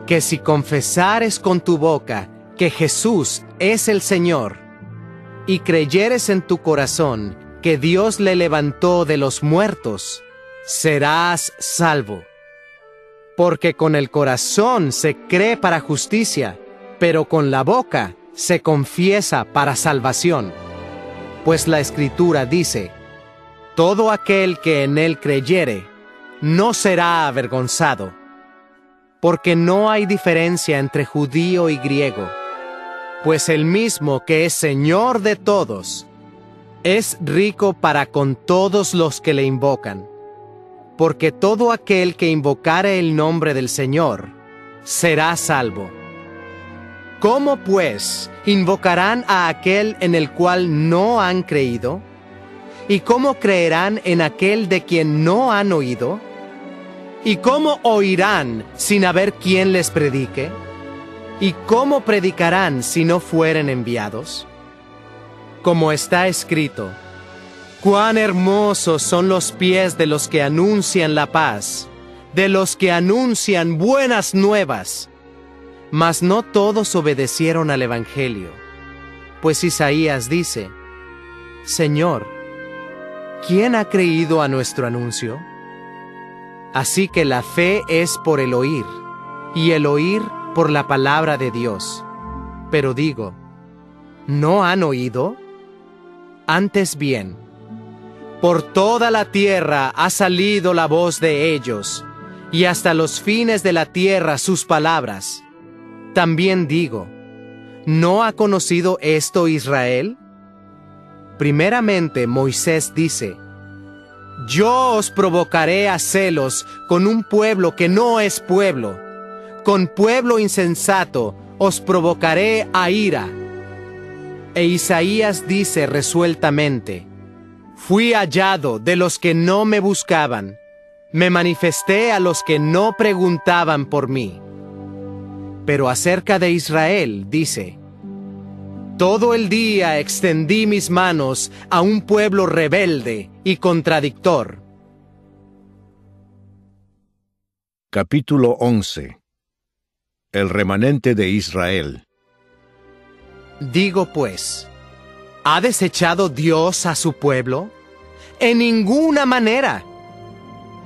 que si confesares con tu boca que Jesús es el Señor, y creyeres en tu corazón que Dios le levantó de los muertos, serás salvo. Porque con el corazón se cree para justicia, pero con la boca se confiesa para salvación. Pues la Escritura dice: todo aquel que en él creyere, no será avergonzado. Porque no hay diferencia entre judío y griego, pues el mismo que es Señor de todos, es rico para con todos los que le invocan. Porque todo aquel que invocare el nombre del Señor, será salvo. ¿Cómo, pues, invocarán a aquel en el cual no han creído? ¿Y cómo creerán en aquel de quien no han oído? ¿Y cómo oirán sin haber quien les predique? ¿Y cómo predicarán si no fueren enviados? Como está escrito: cuán hermosos son los pies de los que anuncian la paz, de los que anuncian buenas nuevas. Mas no todos obedecieron al Evangelio. Pues Isaías dice: Señor, ¿quién ha creído a nuestro anuncio? Así que la fe es por el oír, y el oír por la palabra de Dios. Pero digo, ¿no han oído? Antes bien, por toda la tierra ha salido la voz de ellos, y hasta los fines de la tierra sus palabras. También digo, ¿no ha conocido esto Israel? Primeramente Moisés dice: yo os provocaré a celos con un pueblo que no es pueblo, con pueblo insensato os provocaré a ira. E Isaías dice resueltamente: fui hallado de los que no me buscaban, me manifesté a los que no preguntaban por mí. Pero acerca de Israel dice: todo el día extendí mis manos a un pueblo rebelde y contradictor. Capítulo 11. El remanente de Israel. Digo pues, ¿ha desechado Dios a su pueblo? En ninguna manera,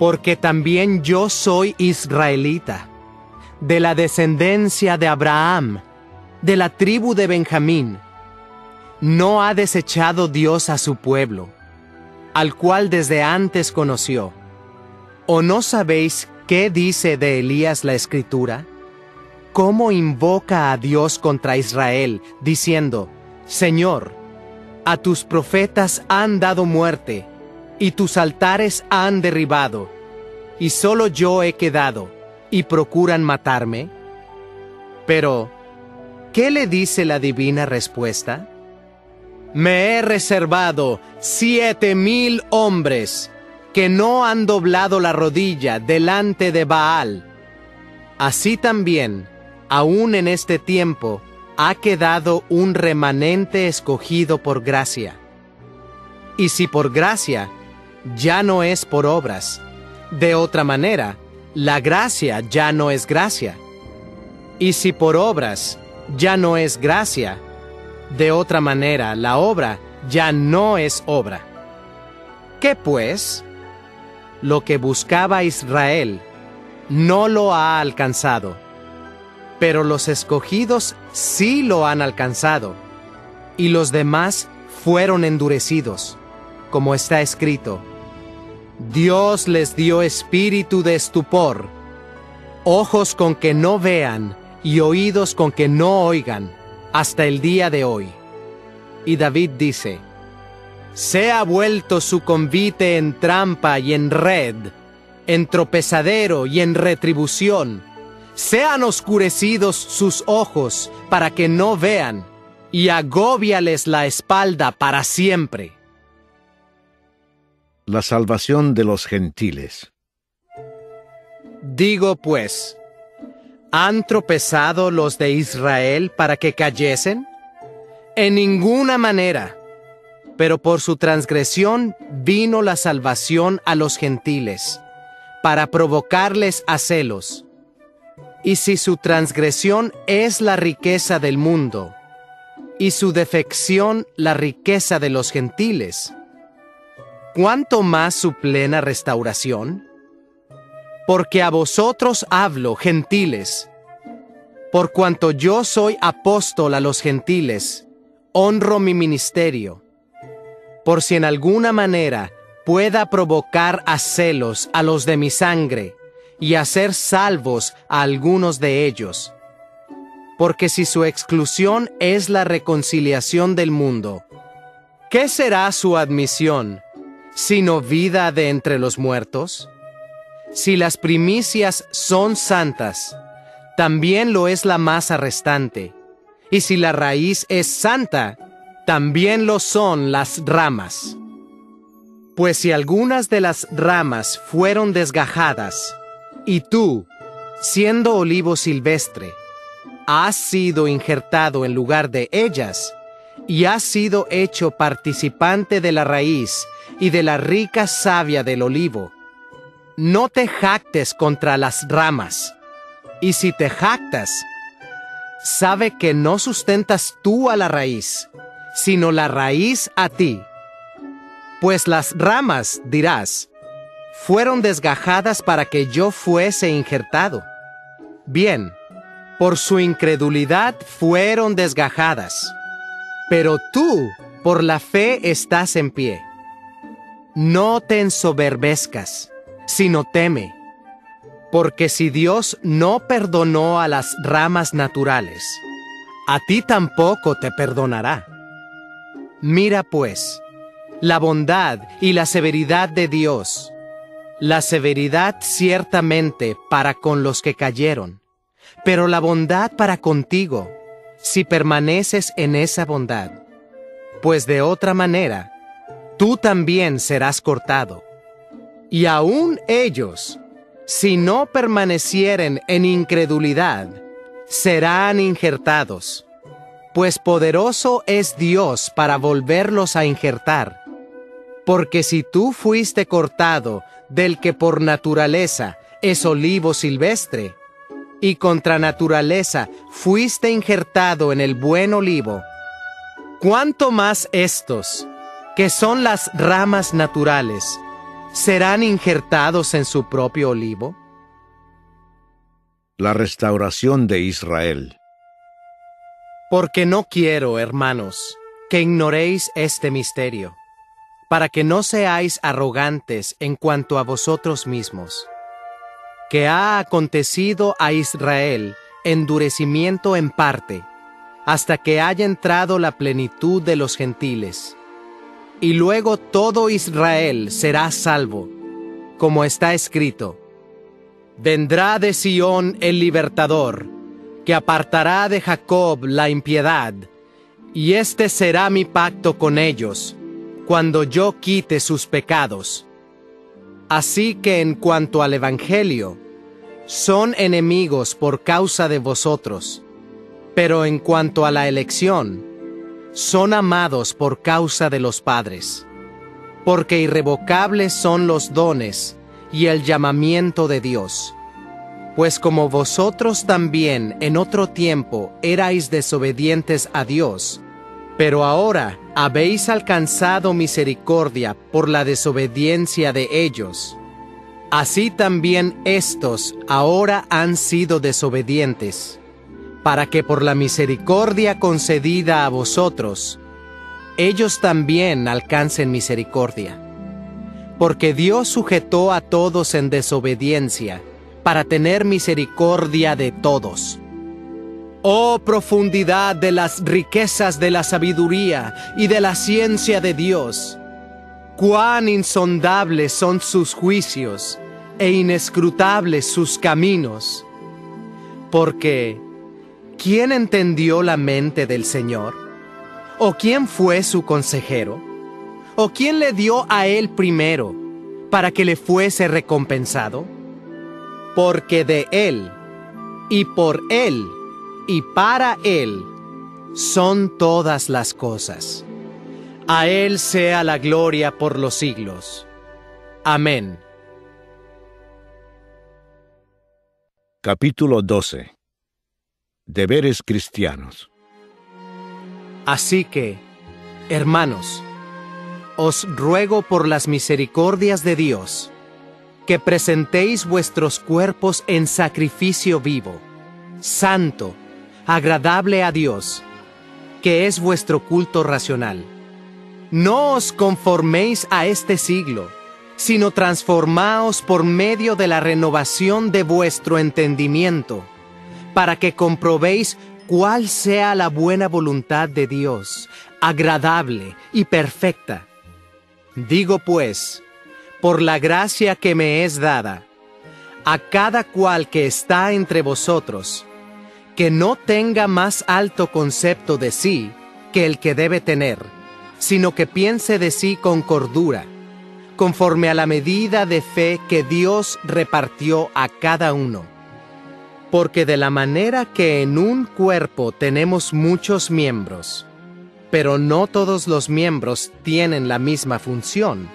porque también yo soy israelita, de la descendencia de Abraham, de la tribu de Benjamín. No ha desechado Dios a su pueblo, al cual desde antes conoció. ¿O no sabéis qué dice de Elías la Escritura? ¿Cómo invoca a Dios contra Israel, diciendo: Señor, a tus profetas han dado muerte, y tus altares han derribado, y solo yo he quedado, y procuran matarme? Pero, ¿qué le dice la divina respuesta? Me he reservado 7,000 hombres que no han doblado la rodilla delante de Baal. Así también, aún en este tiempo, ha quedado un remanente escogido por gracia. Y si por gracia, ya no es por obras. De otra manera, la gracia ya no es gracia. Y si por obras, ya no es gracia. De otra manera, la obra ya no es obra. ¿Qué pues? Lo que buscaba Israel no lo ha alcanzado, pero los escogidos sí lo han alcanzado, y los demás fueron endurecidos, como está escrito: Dios les dio espíritu de estupor, ojos con que no vean y oídos con que no oigan, hasta el día de hoy. Y David dice: sea vuelto su convite en trampa y en red, en tropezadero y en retribución. Sean oscurecidos sus ojos para que no vean, y agóbiales la espalda para siempre. La salvación de los gentiles. Digo pues, ¿han tropezado los de Israel para que cayesen? En ninguna manera. Pero por su transgresión vino la salvación a los gentiles, para provocarles a celos. Y si su transgresión es la riqueza del mundo, y su defección la riqueza de los gentiles, ¿cuánto más su plena restauración? Porque a vosotros hablo, gentiles, por cuanto yo soy apóstol a los gentiles, honro mi ministerio, por si en alguna manera pueda provocar a celos a los de mi sangre, y hacer salvos a algunos de ellos. Porque si su exclusión es la reconciliación del mundo, ¿qué será su admisión, sino vida de entre los muertos? Si las primicias son santas, también lo es la masa restante, y si la raíz es santa, también lo son las ramas. Pues si algunas de las ramas fueron desgajadas, y tú, siendo olivo silvestre, has sido injertado en lugar de ellas, y has sido hecho participante de la raíz y de la rica savia del olivo, no te jactes contra las ramas, y si te jactas, sabe que no sustentas tú a la raíz, sino la raíz a ti. Pues las ramas, dirás, fueron desgajadas para que yo fuese injertado. Bien, por su incredulidad fueron desgajadas, pero tú, por la fe, estás en pie. No te ensoberbezcas, sino teme, porque si Dios no perdonó a las ramas naturales, a ti tampoco te perdonará. Mira pues, la bondad y la severidad de Dios, la severidad ciertamente para con los que cayeron, pero la bondad para contigo, si permaneces en esa bondad, pues de otra manera, tú también serás cortado. Y aún ellos, si no permanecieren en incredulidad, serán injertados, pues poderoso es Dios para volverlos a injertar. Porque si tú fuiste cortado del que por naturaleza es olivo silvestre, y contra naturaleza fuiste injertado en el buen olivo, ¿cuánto más estos, que son las ramas naturales, serán injertados en su propio olivo? La restauración de Israel. Porque no quiero, hermanos, que ignoréis este misterio, para que no seáis arrogantes en cuanto a vosotros mismos, que ha acontecido a Israel endurecimiento en parte, hasta que haya entrado la plenitud de los gentiles. Y luego todo Israel será salvo, como está escrito: vendrá de Sión el libertador, que apartará de Jacob la impiedad, y este será mi pacto con ellos, cuando yo quite sus pecados. Así que en cuanto al Evangelio, son enemigos por causa de vosotros, pero en cuanto a la elección, son amados por causa de los padres, porque irrevocables son los dones y el llamamiento de Dios. Pues como vosotros también en otro tiempo erais desobedientes a Dios, pero ahora habéis alcanzado misericordia por la desobediencia de ellos, así también éstos ahora han sido desobedientes, para que por la misericordia concedida a vosotros, ellos también alcancen misericordia. Porque Dios sujetó a todos en desobediencia, para tener misericordia de todos. Oh profundidad de las riquezas de la sabiduría y de la ciencia de Dios, Cuán insondables son sus juicios e inescrutables sus caminos. Porque, ¿quién entendió la mente del Señor? ¿O quién fue su consejero? ¿O quién le dio a él primero para que le fuese recompensado? Porque de él, y por él, y para él, son todas las cosas. A él sea la gloria por los siglos. Amén. Capítulo 12. Deberes cristianos. Así que, hermanos, os ruego por las misericordias de Dios, que presentéis vuestros cuerpos en sacrificio vivo, santo, agradable a Dios, que es vuestro culto racional. No os conforméis a este siglo, sino transformaos por medio de la renovación de vuestro entendimiento, para que comprobéis cuál sea la buena voluntad de Dios, agradable y perfecta. Digo pues, por la gracia que me es dada, a cada cual que está entre vosotros, que no tenga más alto concepto de sí que el que debe tener, sino que piense de sí con cordura, conforme a la medida de fe que Dios repartió a cada uno. Porque de la manera que en un cuerpo tenemos muchos miembros, pero no todos los miembros tienen la misma función,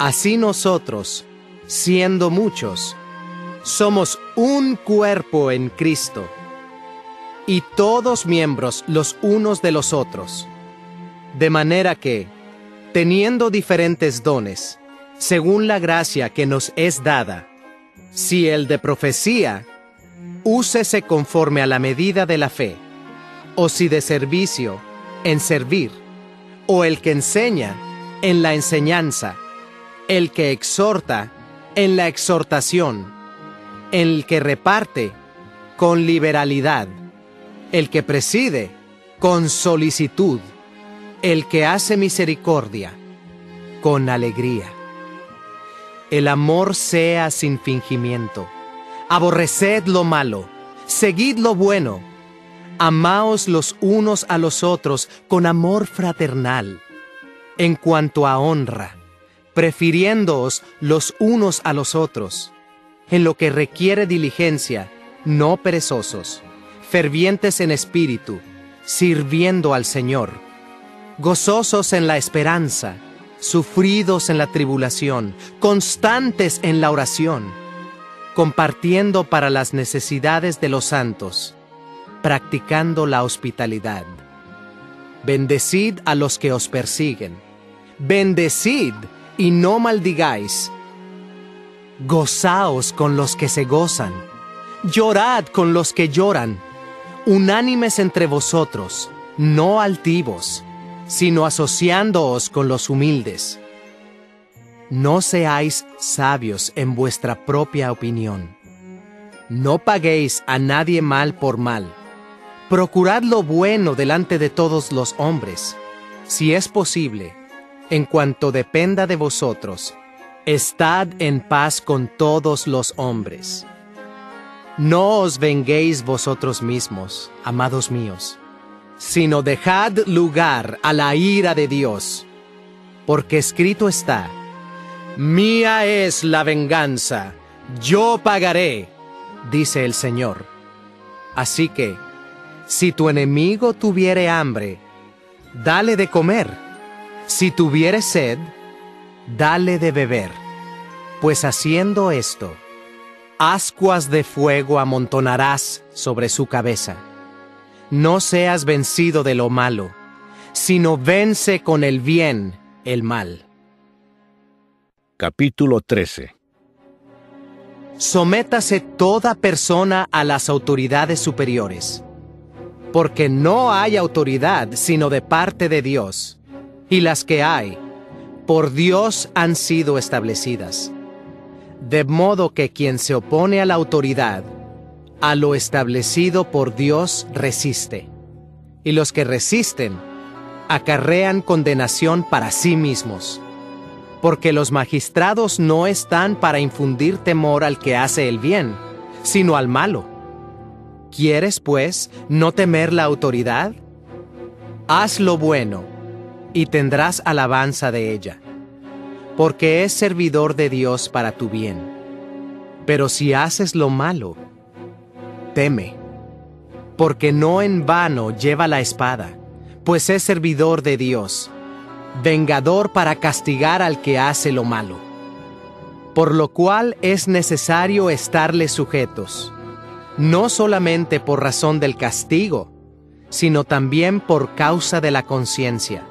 así nosotros, siendo muchos, somos un cuerpo en Cristo, y todos miembros los unos de los otros. De manera que, teniendo diferentes dones, según la gracia que nos es dada, si el de profecía, úsese conforme a la medida de la fe, o si de servicio, en servir, o el que enseña, en la enseñanza, el que exhorta, en la exhortación, el que reparte, con liberalidad, el que preside, con solicitud, el que hace misericordia, con alegría. El amor sea sin fingimiento. Aborreced lo malo, seguid lo bueno. Amaos los unos a los otros con amor fraternal. En cuanto a honra, prefiriéndoos los unos a los otros. En lo que requiere diligencia, no perezosos, fervientes en espíritu, sirviendo al Señor. Gozosos en la esperanza, sufridos en la tribulación, constantes en la oración, compartiendo para las necesidades de los santos, practicando la hospitalidad. Bendecid a los que os persiguen. Bendecid y no maldigáis. Gozaos con los que se gozan. Llorad con los que lloran. Unánimes entre vosotros, no altivos, sino asociándoos con los humildes. No seáis sabios en vuestra propia opinión. No paguéis a nadie mal por mal. Procurad lo bueno delante de todos los hombres. Si es posible, en cuanto dependa de vosotros, estad en paz con todos los hombres. No os venguéis vosotros mismos, amados míos, sino dejad lugar a la ira de Dios, porque escrito está: Mía es la venganza, yo pagaré, dice el Señor. Así que, si tu enemigo tuviere hambre, dale de comer. Si tuviere sed, dale de beber. Pues haciendo esto, ascuas de fuego amontonarás sobre su cabeza. No seas vencido de lo malo, sino vence con el bien el mal. Capítulo 13. Sométase toda persona a las autoridades superiores, porque no hay autoridad sino de parte de Dios, y las que hay, por Dios han sido establecidas. De modo que quien se opone a la autoridad, a lo establecido por Dios resiste, y los que resisten acarrean condenación para sí mismos. porque los magistrados no están para infundir temor al que hace el bien, sino al malo. ¿Quieres, pues, no temer la autoridad? Haz lo bueno, y tendrás alabanza de ella, porque es servidor de Dios para tu bien. Pero si haces lo malo, teme, porque no en vano lleva la espada, pues es servidor de Dios, vengador para castigar al que hace lo malo. Por lo cual es necesario estarle sujetos, no solamente por razón del castigo, sino también por causa de la conciencia.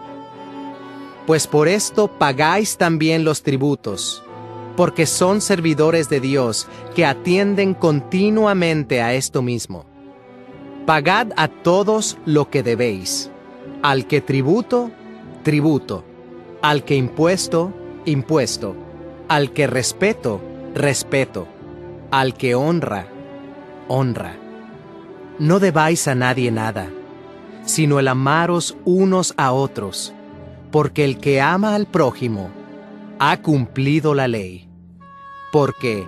Pues por esto pagáis también los tributos, porque son servidores de Dios que atienden continuamente a esto mismo. Pagad a todos lo que debéis, al que tributo, tributo, al que impuesto, impuesto, al que respeto, respeto, al que honra, honra. No debáis a nadie nada, sino el amaros unos a otros, porque el que ama al prójimo ha cumplido la ley. Porque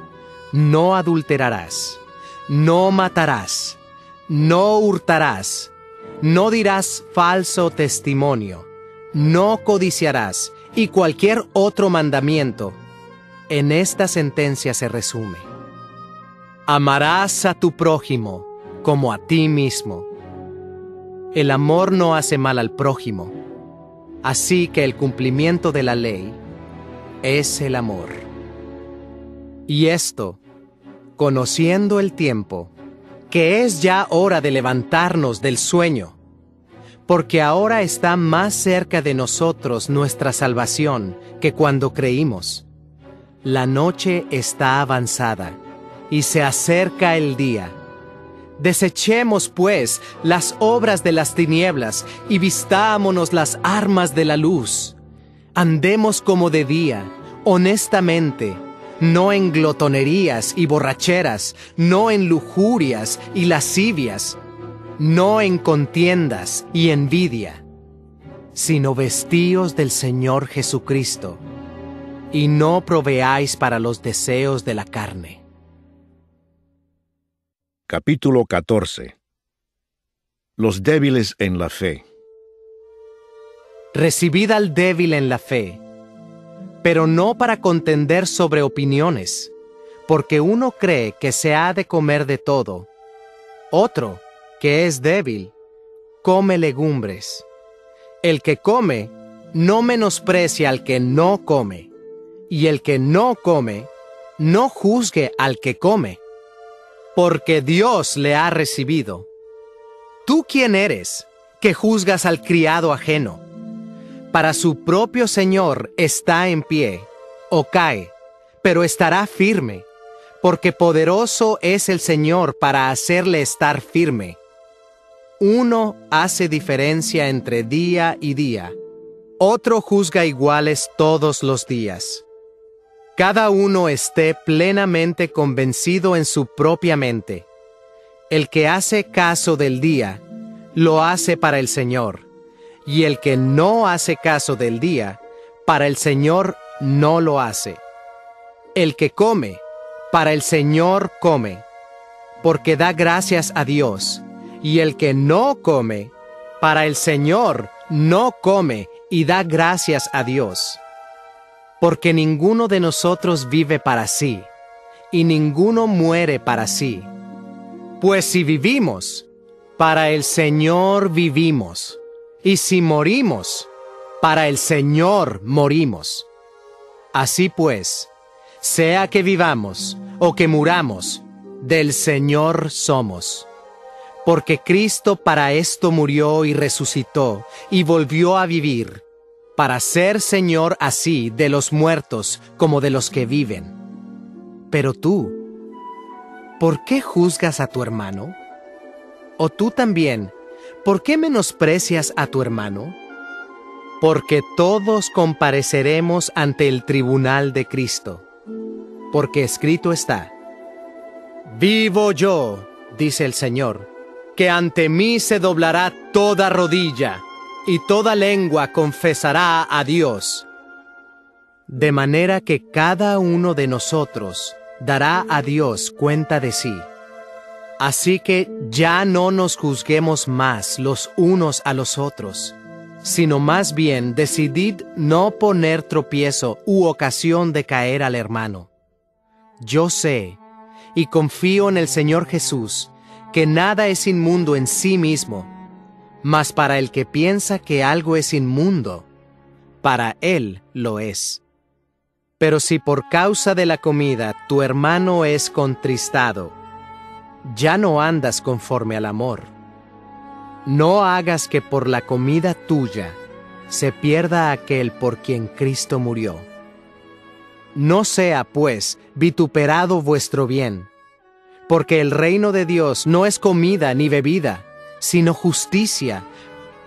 no adulterarás, no matarás, no hurtarás, no dirás falso testimonio, no codiciarás, y cualquier otro mandamiento. En esta sentencia se resume: amarás a tu prójimo como a ti mismo. El amor no hace mal al prójimo, así que el cumplimiento de la ley es el amor. Y esto, conociendo el tiempo, que es ya hora de levantarnos del sueño, porque ahora está más cerca de nosotros nuestra salvación que cuando creímos. La noche está avanzada, y se acerca el día. Desechemos, pues, las obras de las tinieblas, y vistámonos las armas de la luz. Andemos como de día, honestamente, no en glotonerías y borracheras, no en lujurias y lascivias, no en contiendas y envidia, sino vestíos del Señor Jesucristo, y no proveáis para los deseos de la carne. Capítulo 14. Los débiles en la fe. Recibid al débil en la fe, pero no para contender sobre opiniones, porque uno cree que se ha de comer de todo, otro, que es débil, come legumbres. El que come, no menosprecia al que no come, y el que no come, no juzgue al que come, porque Dios le ha recibido. ¿Tú quién eres, que juzgas al criado ajeno? Para su propio Señor está en pie, o cae, pero estará firme, porque poderoso es el Señor para hacerle estar firme. Uno hace diferencia entre día y día, otro juzga iguales todos los días. Cada uno esté plenamente convencido en su propia mente. El que hace caso del día, lo hace para el Señor, y el que no hace caso del día, para el Señor no lo hace. El que come, para el Señor come, porque da gracias a Dios, y el que no come, para el Señor no come y da gracias a Dios. Porque ninguno de nosotros vive para sí, y ninguno muere para sí. Pues si vivimos, para el Señor vivimos, y si morimos, para el Señor morimos. Así pues, sea que vivamos o que muramos, del Señor somos. Porque Cristo para esto murió y resucitó, y volvió a vivir, para ser Señor así de los muertos como de los que viven. Pero tú, ¿por qué juzgas a tu hermano? ¿O tú también, por qué menosprecias a tu hermano? Porque todos compareceremos ante el tribunal de Cristo. Porque escrito está: vivo yo, dice el Señor, que ante mí se doblará toda rodilla, y toda lengua confesará a Dios. de manera que cada uno de nosotros dará a Dios cuenta de sí. Así que ya no nos juzguemos más los unos a los otros, sino más bien decidid no poner tropiezo u ocasión de caer al hermano. Yo sé y confío en el Señor Jesús que nada es inmundo en sí mismo, mas para el que piensa que algo es inmundo, para él lo es. Pero si por causa de la comida tu hermano es contristado, ya no andas conforme al amor. No hagas que por la comida tuya se pierda aquel por quien Cristo murió. No sea, pues, vituperado vuestro bien, porque el reino de Dios no es comida ni bebida, sino justicia,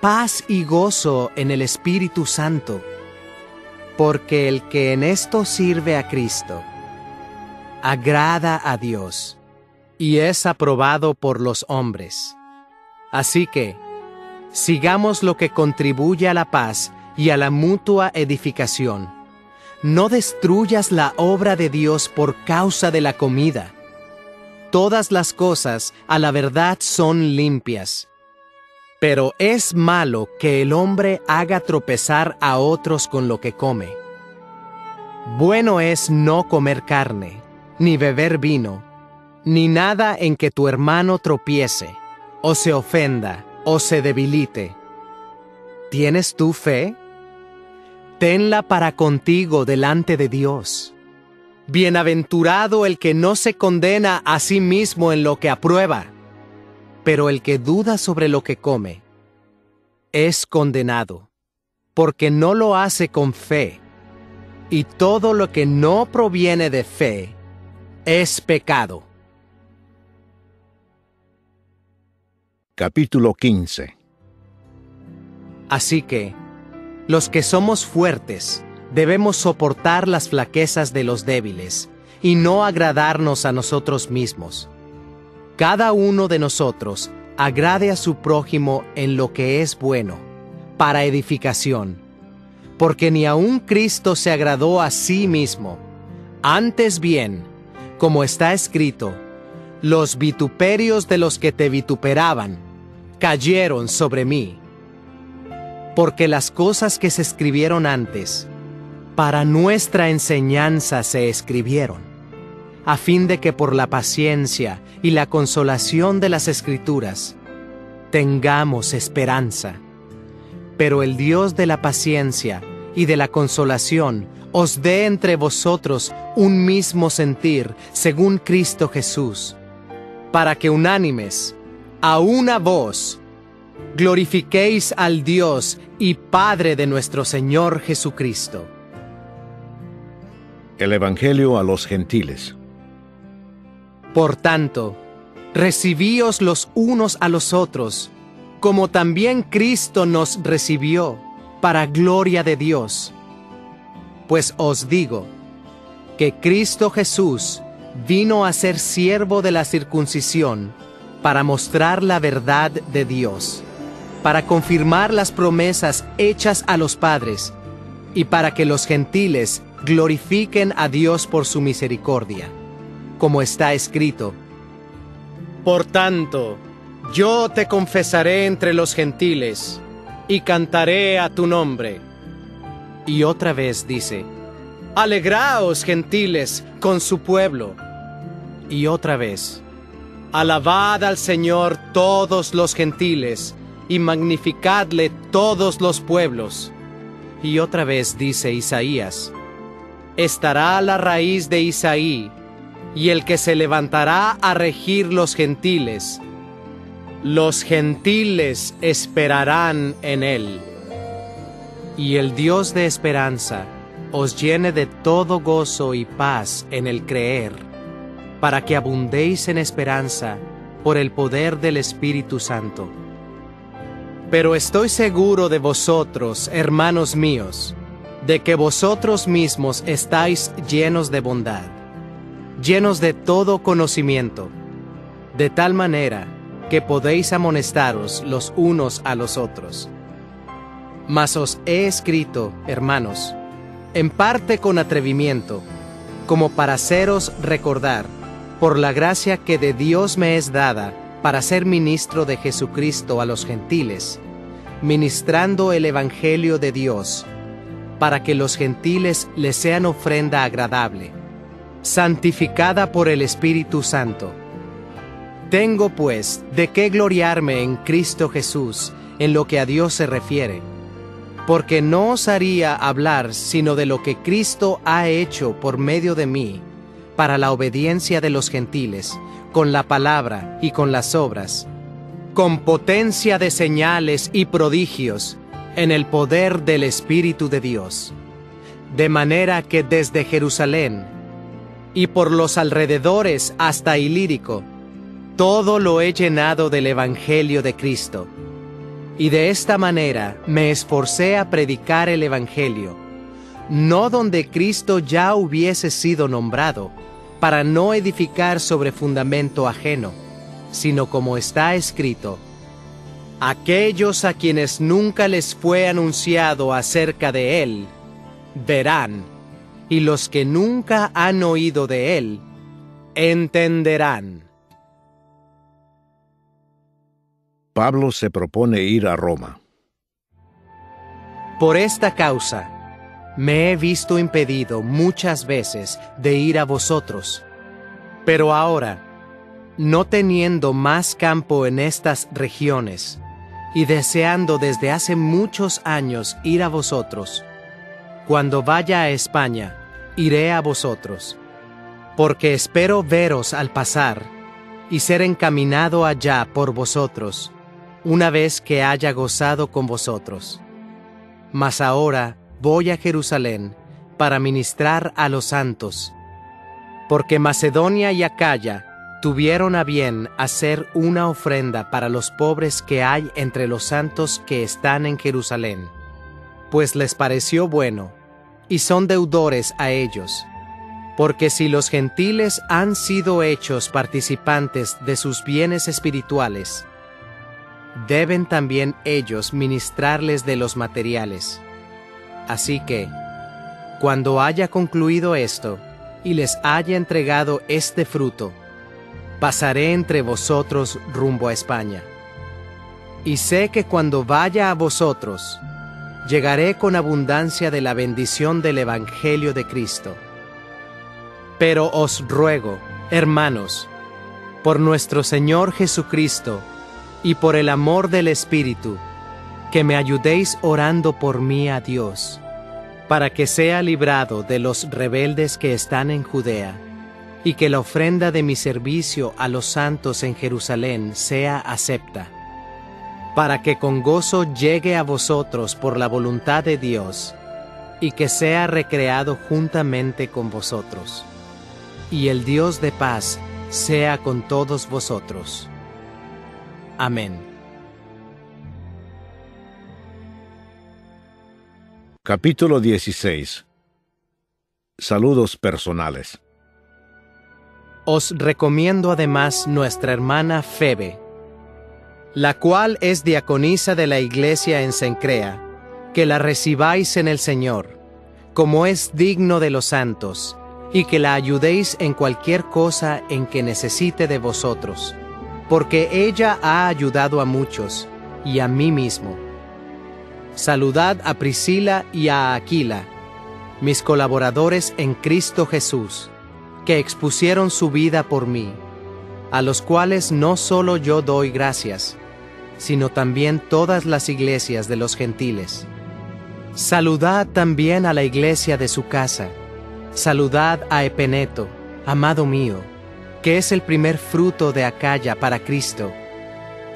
paz y gozo en el Espíritu Santo. Porque el que en esto sirve a Cristo, agrada a Dios, y es aprobado por los hombres. Así que, sigamos lo que contribuye a la paz y a la mutua edificación. No destruyas la obra de Dios por causa de la comida. Todas las cosas a la verdad son limpias, pero es malo que el hombre haga tropezar a otros con lo que come. Bueno es no comer carne, ni beber vino, ni nada en que tu hermano tropiece, o se ofenda, o se debilite. ¿Tienes tú fe? Tenla para contigo delante de Dios. Bienaventurado el que no se condena a sí mismo en lo que aprueba, pero el que duda sobre lo que come es condenado, porque no lo hace con fe, y todo lo que no proviene de fe es pecado. Capítulo 15. Así que, los que somos fuertes debemos soportar las flaquezas de los débiles y no agradarnos a nosotros mismos. Cada uno de nosotros agrade a su prójimo en lo que es bueno, para edificación, porque ni aun Cristo se agradó a sí mismo. Antes bien, como está escrito, los vituperios de los que te vituperaban cayeron sobre mí. Porque las cosas que se escribieron antes, para nuestra enseñanza se escribieron, a fin de que por la paciencia y la consolación de las Escrituras tengamos esperanza. Pero el Dios de la paciencia y de la consolación os dé entre vosotros un mismo sentir según Cristo Jesús, para que unánimes, a una voz, glorifiquéis al Dios y Padre de nuestro Señor Jesucristo. El Evangelio a los gentiles. Por tanto, recibíos los unos a los otros, como también Cristo nos recibió, para gloria de Dios. Pues os digo, que Cristo Jesús vino a ser siervo de la circuncisión, para mostrar la verdad de Dios, para confirmar las promesas hechas a los padres, y para que los gentiles glorifiquen a Dios por su misericordia, como está escrito: Por tanto, yo te confesaré entre los gentiles, y cantaré a tu nombre. Y otra vez dice: Alegraos, gentiles, con su pueblo. Y otra vez: Alabad al Señor todos los gentiles, y magnificadle todos los pueblos. Y otra vez dice Isaías: Estará la raíz de Isaí, y el que se levantará a regir los gentiles. Los gentiles esperarán en él. Y el Dios de esperanza os llene de todo gozo y paz en el creer, para que abundéis en esperanza por el poder del Espíritu Santo. Pero estoy seguro de vosotros, hermanos míos, de que vosotros mismos estáis llenos de bondad, llenos de todo conocimiento, de tal manera que podéis amonestaros los unos a los otros. Mas os he escrito, hermanos, en parte con atrevimiento, como para haceros recordar, por la gracia que de Dios me es dada, para ser ministro de Jesucristo a los gentiles, ministrando el Evangelio de Dios, para que los gentiles les sean ofrenda agradable, santificada por el Espíritu Santo. Tengo, pues, de qué gloriarme en Cristo Jesús, en lo que a Dios se refiere, porque no osaría hablar sino de lo que Cristo ha hecho por medio de mí, para la obediencia de los gentiles, con la palabra y con las obras, con potencia de señales y prodigios, en el poder del Espíritu de Dios. De manera que desde Jerusalén, y por los alrededores hasta Ilírico, todo lo he llenado del Evangelio de Cristo. Y de esta manera me esforcé a predicar el Evangelio, no donde Cristo ya hubiese sido nombrado, para no edificar sobre fundamento ajeno, sino como está escrito: aquellos a quienes nunca les fue anunciado acerca de Él, verán, y los que nunca han oído de Él, entenderán. Pablo se propone ir a Roma. Por esta causa, me he visto impedido muchas veces de ir a vosotros. Pero ahora, no teniendo más campo en estas regiones, y deseando desde hace muchos años ir a vosotros, cuando vaya a España, iré a vosotros, porque espero veros al pasar, y ser encaminado allá por vosotros, una vez que haya gozado con vosotros. Mas ahora voy a Jerusalén para ministrar a los santos, porque Macedonia y Acaya tuvieron a bien hacer una ofrenda para los pobres que hay entre los santos que están en Jerusalén, pues les pareció bueno, y son deudores a ellos, porque si los gentiles han sido hechos participantes de sus bienes espirituales, deben también ellos ministrarles de los materiales. Así que, cuando haya concluido esto, y les haya entregado este fruto, pasaré entre vosotros rumbo a España. Y sé que cuando vaya a vosotros, llegaré con abundancia de la bendición del Evangelio de Cristo. Pero os ruego, hermanos, por nuestro Señor Jesucristo, y por el amor del Espíritu, que me ayudéis orando por mí a Dios, para que sea librado de los rebeldes que están en Judea, y que la ofrenda de mi servicio a los santos en Jerusalén sea acepta, para que con gozo llegue a vosotros por la voluntad de Dios, y que sea recreado juntamente con vosotros. Y el Dios de paz sea con todos vosotros. Amén. Capítulo 16. Saludos personales. Os recomiendo además nuestra hermana Febe, la cual es diaconisa de la iglesia en Cencrea, que la recibáis en el Señor, como es digno de los santos, y que la ayudéis en cualquier cosa en que necesite de vosotros, porque ella ha ayudado a muchos, y a mí mismo. Saludad a Priscila y a Aquila, mis colaboradores en Cristo Jesús, que expusieron su vida por mí, a los cuales no solo yo doy gracias, sino también todas las iglesias de los gentiles. Saludad también a la iglesia de su casa. Saludad a Epeneto, amado mío, que es el primer fruto de Acaya para Cristo.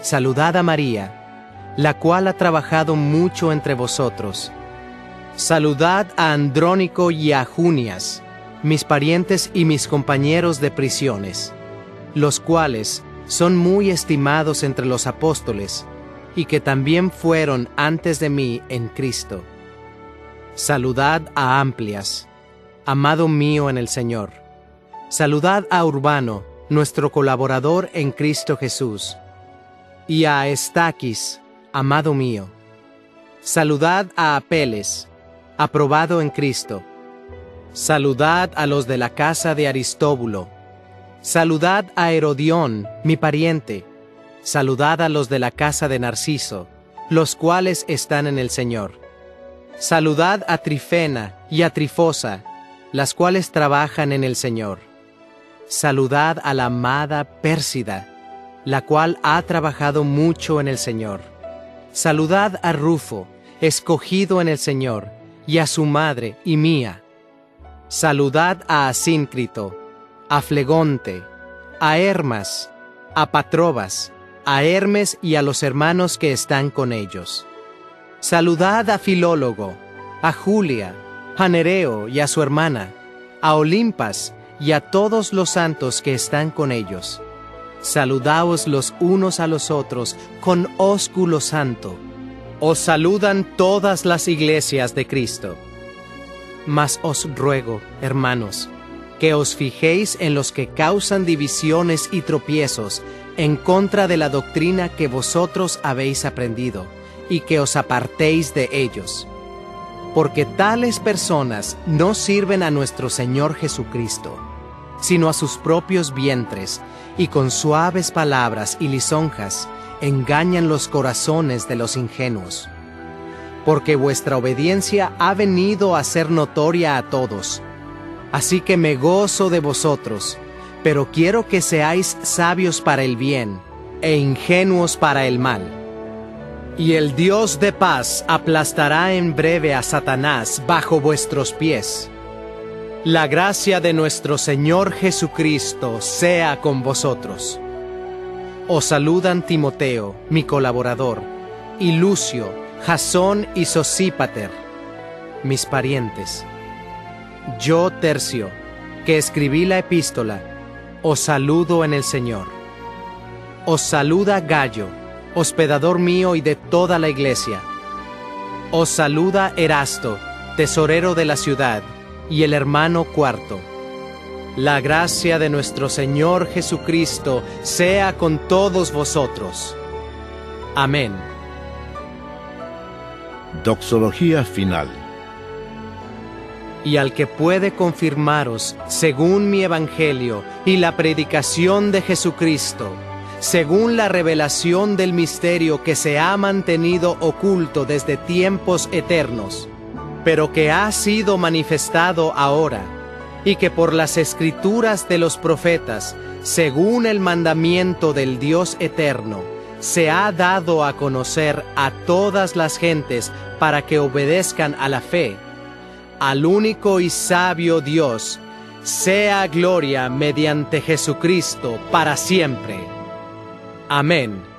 Saludad a María, la cual ha trabajado mucho entre vosotros. Saludad a Andrónico y a Junias, mis parientes y mis compañeros de prisiones, los cuales son muy estimados entre los apóstoles, y que también fueron antes de mí en Cristo. Saludad a Amplias, amado mío en el Señor. Saludad a Urbano, nuestro colaborador en Cristo Jesús, y a Estaquis, amado mío. Saludad a Apeles, aprobado en Cristo, Saludad a los de la casa de Aristóbulo. Saludad a Herodión, mi pariente. Saludad a los de la casa de Narciso, los cuales están en el Señor. Saludad a Trifena y a Trifosa, las cuales trabajan en el Señor. Saludad a la amada Pérsida, la cual ha trabajado mucho en el Señor. Saludad a Rufo, escogido en el Señor, y a su madre y mía. Saludad a Asíncrito, a Flegonte, a Hermas, a Patrobas, a Hermes y a los hermanos que están con ellos. Saludad a Filólogo, a Julia, a Nereo y a su hermana, a Olimpas y a todos los santos que están con ellos. Saludaos los unos a los otros con ósculo santo. Os saludan todas las iglesias de Cristo. Mas os ruego, hermanos, que os fijéis en los que causan divisiones y tropiezos en contra de la doctrina que vosotros habéis aprendido, y que os apartéis de ellos. Porque tales personas no sirven a nuestro Señor Jesucristo, sino a sus propios vientres, y con suaves palabras y lisonjas engañan los corazones de los ingenuos. Porque vuestra obediencia ha venido a ser notoria a todos. Así que me gozo de vosotros, pero quiero que seáis sabios para el bien, e ingenuos para el mal. Y el Dios de paz aplastará en breve a Satanás bajo vuestros pies. La gracia de nuestro Señor Jesucristo sea con vosotros. Os saludan Timoteo, mi colaborador, y Lucio, Jasón y Sosípater, mis parientes. Yo, Tercio, que escribí la epístola, os saludo en el Señor. Os saluda Gayo, hospedador mío y de toda la iglesia. Os saluda Erasto, tesorero de la ciudad, y el hermano Cuarto. La gracia de nuestro Señor Jesucristo sea con todos vosotros. Amén. Doxología final. Y al que puede confirmaros, según mi evangelio y la predicación de Jesucristo, según la revelación del misterio que se ha mantenido oculto desde tiempos eternos, pero que ha sido manifestado ahora, y que por las escrituras de los profetas, según el mandamiento del Dios eterno, se ha dado a conocer a todas las gentes para que obedezcan a la fe. Al único y sabio Dios, sea gloria mediante Jesucristo para siempre. Amén.